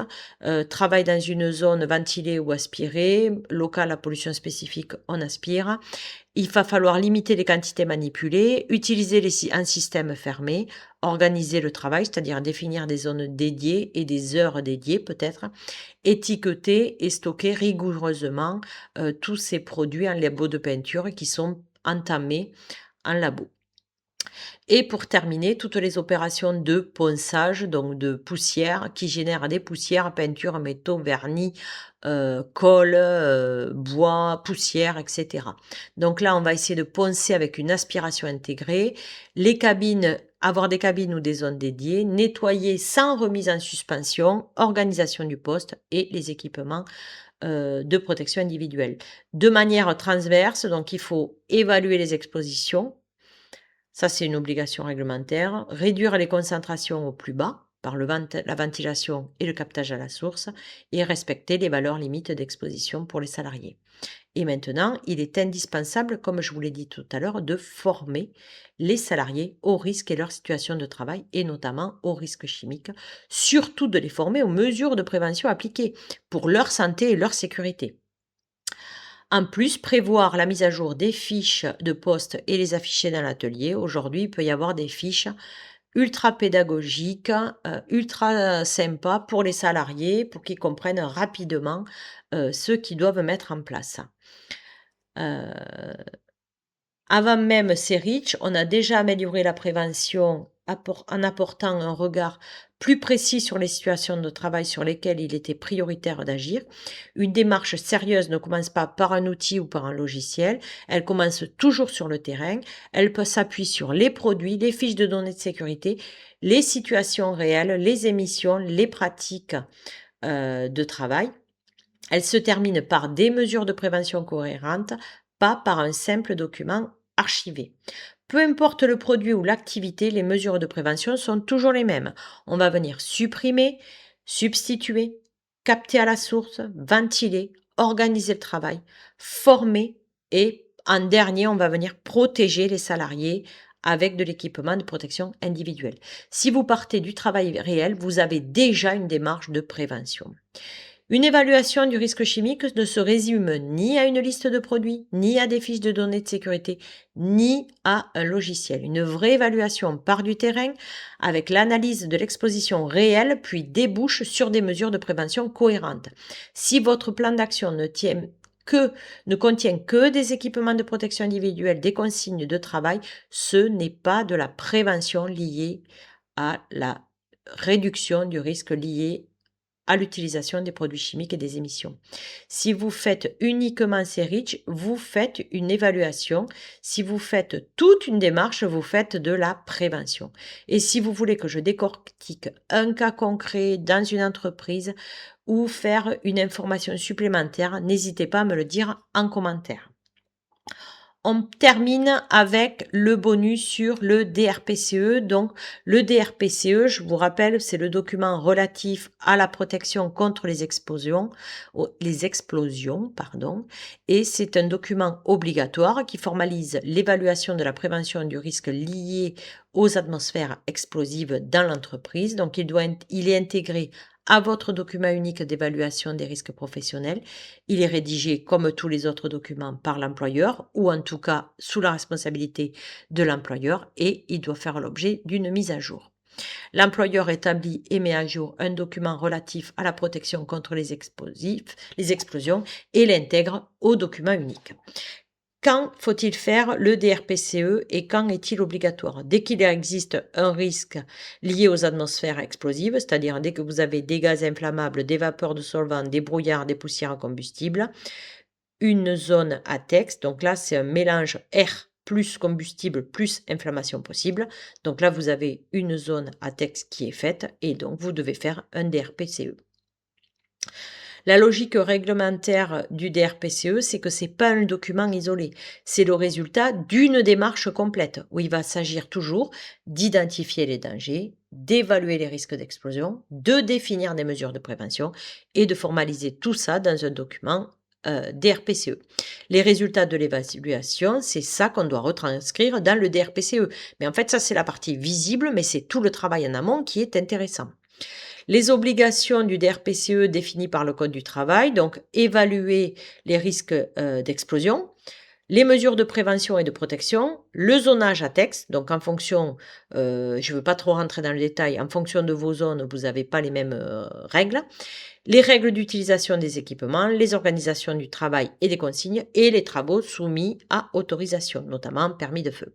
travail dans une zone ventilée ou aspirée, locale à pollution spécifique, on aspire. Il va falloir limiter les quantités manipulées, utiliser un système fermé, organiser le travail, c'est-à-dire définir des zones dédiées et des heures dédiées peut-être, étiqueter et stocker rigoureusement tous ces produits en labo de peinture qui sont entamés en labo. Et pour terminer, toutes les opérations de ponçage, donc de poussière, qui génèrent des poussières, peinture, métaux, vernis, colle, bois, poussière, etc. Donc là, on va essayer de poncer avec une aspiration intégrée. Les cabines, avoir des cabines ou des zones dédiées, nettoyer sans remise en suspension, organisation du poste et les équipements de protection individuelle. De manière transverse, donc il faut évaluer les expositions. Ça, c'est une obligation réglementaire. Réduire les concentrations au plus bas par la ventilation et le captage à la source et respecter les valeurs limites d'exposition pour les salariés. Et maintenant, il est indispensable, comme je vous l'ai dit tout à l'heure, de former les salariés aux risques et leur situation de travail et notamment aux risques chimiques, surtout de les former aux mesures de prévention appliquées pour leur santé et leur sécurité. En plus, prévoir la mise à jour des fiches de poste et les afficher dans l'atelier. Aujourd'hui, il peut y avoir des fiches ultra pédagogiques, ultra sympas pour les salariés, pour qu'ils comprennent rapidement ce qu'ils doivent mettre en place. Avant même ces REACH, on a déjà amélioré la prévention en apportant un regard plus précis sur les situations de travail sur lesquelles il était prioritaire d'agir. Une démarche sérieuse ne commence pas par un outil ou par un logiciel, elle commence toujours sur le terrain, elle peut s'appuyer sur les produits, les fiches de données de sécurité, les situations réelles, les émissions, les pratiques de travail. Elle se termine par des mesures de prévention cohérentes, pas par un simple document archivé. Peu importe le produit ou l'activité, les mesures de prévention sont toujours les mêmes. On va venir supprimer, substituer, capter à la source, ventiler, organiser le travail, former et en dernier, on va venir protéger les salariés avec de l'équipement de protection individuelle. Si vous partez du travail réel, vous avez déjà une démarche de prévention. Une évaluation du risque chimique ne se résume ni à une liste de produits, ni à des fiches de données de sécurité, ni à un logiciel. Une vraie évaluation part du terrain avec l'analyse de l'exposition réelle, puis débouche sur des mesures de prévention cohérentes. Si votre plan d'action ne contient que des équipements de protection individuelle, des consignes de travail, ce n'est pas de la prévention liée à la réduction du risque lié à l'utilisation des produits chimiques et des émissions. Si vous faites uniquement ces REACH, vous faites une évaluation. Si vous faites toute une démarche, vous faites de la prévention. Et si vous voulez que je décortique un cas concret dans une entreprise ou faire une information supplémentaire, n'hésitez pas à me le dire en commentaire. on termine avec le bonus sur le DRPCE. Donc, le DRPCE, je vous rappelle, c'est le document relatif à la protection contre les explosions, pardon, et c'est un document obligatoire qui formalise l'évaluation de la prévention du risque lié aux atmosphères explosives dans l'entreprise. Donc, il est intégré à votre document unique d'évaluation des risques professionnels. Il est rédigé comme tous les autres documents par l'employeur ou en tout cas sous la responsabilité de l'employeur et il doit faire l'objet d'une mise à jour. L'employeur établit et met à jour un document relatif à la protection contre les explosions et l'intègre au document unique. Quand faut-il faire le DRPCE et quand est-il obligatoire? Dès qu'il existe un risque lié aux atmosphères explosives, c'est-à-dire dès que vous avez des gaz inflammables, des vapeurs de solvants, des brouillards, des poussières combustibles, une zone ATEX, donc là c'est un mélange air plus combustible plus inflammation possible. Donc là vous avez une zone ATEX qui est faite et donc vous devez faire un DRPCE. La logique réglementaire du DRPCE, c'est que c'est pas un document isolé, c'est le résultat d'une démarche complète où il va s'agir toujours d'identifier les dangers, d'évaluer les risques d'explosion, de définir des mesures de prévention et de formaliser tout ça dans un document DRPCE. Les résultats de l'évaluation, c'est ça qu'on doit retranscrire dans le DRPCE. Mais en fait, ça, c'est la partie visible, mais c'est tout le travail en amont qui est intéressant. Les obligations du DRPCE définies par le Code du travail, donc évaluer les risques d'explosion, les mesures de prévention et de protection, le zonage à texte, donc en fonction, je ne veux pas trop rentrer dans le détail, en fonction de vos zones, vous n'avez pas les mêmes règles, les règles d'utilisation des équipements, les organisations du travail et des consignes, et les travaux soumis à autorisation, notamment permis de feu.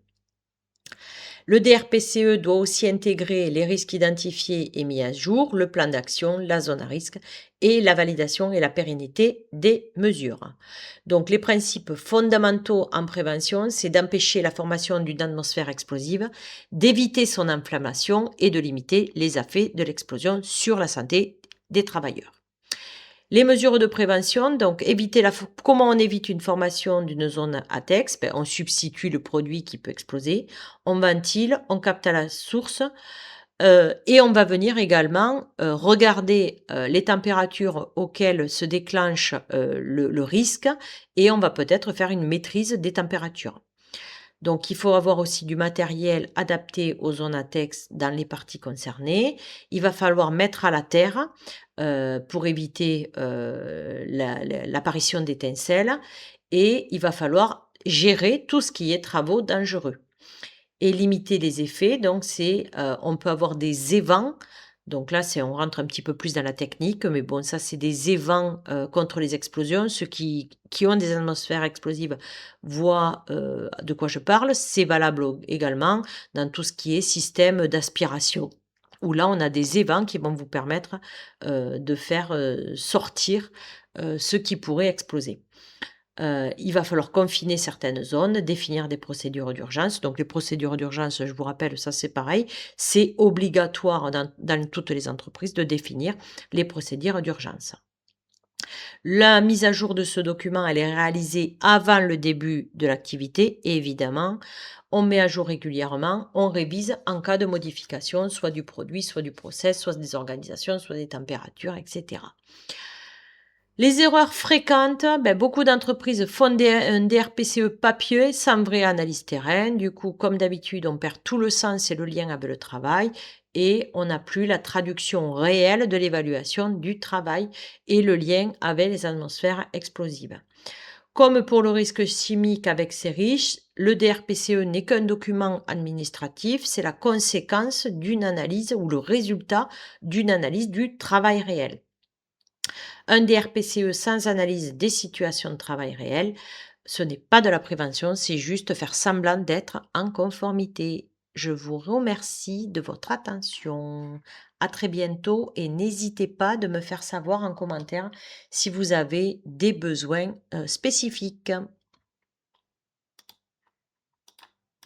Le DRPCE doit aussi intégrer les risques identifiés et mis à jour, le plan d'action, la zone à risque et la validation et la pérennité des mesures. Donc les principes fondamentaux en prévention, c'est d'empêcher la formation d'une atmosphère explosive, d'éviter son inflammation et de limiter les effets de l'explosion sur la santé des travailleurs. Les mesures de prévention, donc comment on évite une formation d'une zone ATEX? On substitue le produit qui peut exploser, on ventile, on capte à la source et on va venir également regarder les températures auxquelles se déclenche le risque et on va peut-être faire une maîtrise des températures. Donc, il faut avoir aussi du matériel adapté aux zones ATEX dans les parties concernées. Il va falloir mettre à la terre pour éviter l'apparition d'étincelles et il va falloir gérer tout ce qui est travaux dangereux et limiter les effets. Donc, on peut avoir des évents. Donc là, on rentre un petit peu plus dans la technique, mais bon, ça, c'est des évents contre les explosions. Ceux qui ont des atmosphères explosives voient de quoi je parle. C'est valable également dans tout ce qui est système d'aspiration, où là, on a des évents qui vont vous permettre de faire sortir ce qui pourrait exploser. Il va falloir confiner certaines zones, définir des procédures d'urgence. Donc les procédures d'urgence, je vous rappelle, ça c'est pareil, c'est obligatoire dans toutes les entreprises de définir les procédures d'urgence. La mise à jour de ce document, elle est réalisée avant le début de l'activité et évidemment, on met à jour régulièrement, on révise en cas de modification, soit du produit, soit du process, soit des organisations, soit des températures, etc. Les erreurs fréquentes, beaucoup d'entreprises font un DRPCE papier sans vraie analyse terrain. Du coup, comme d'habitude, on perd tout le sens et le lien avec le travail et on n'a plus la traduction réelle de l'évaluation du travail et le lien avec les atmosphères explosives. Comme pour le risque chimique avec ces risques, le DRPCE n'est qu'un document administratif, c'est la conséquence d'une analyse ou le résultat d'une analyse du travail réel. Un DRPCE sans analyse des situations de travail réelles, ce n'est pas de la prévention, c'est juste faire semblant d'être en conformité. Je vous remercie de votre attention. À très bientôt et n'hésitez pas de me faire savoir en commentaire si vous avez des besoins spécifiques.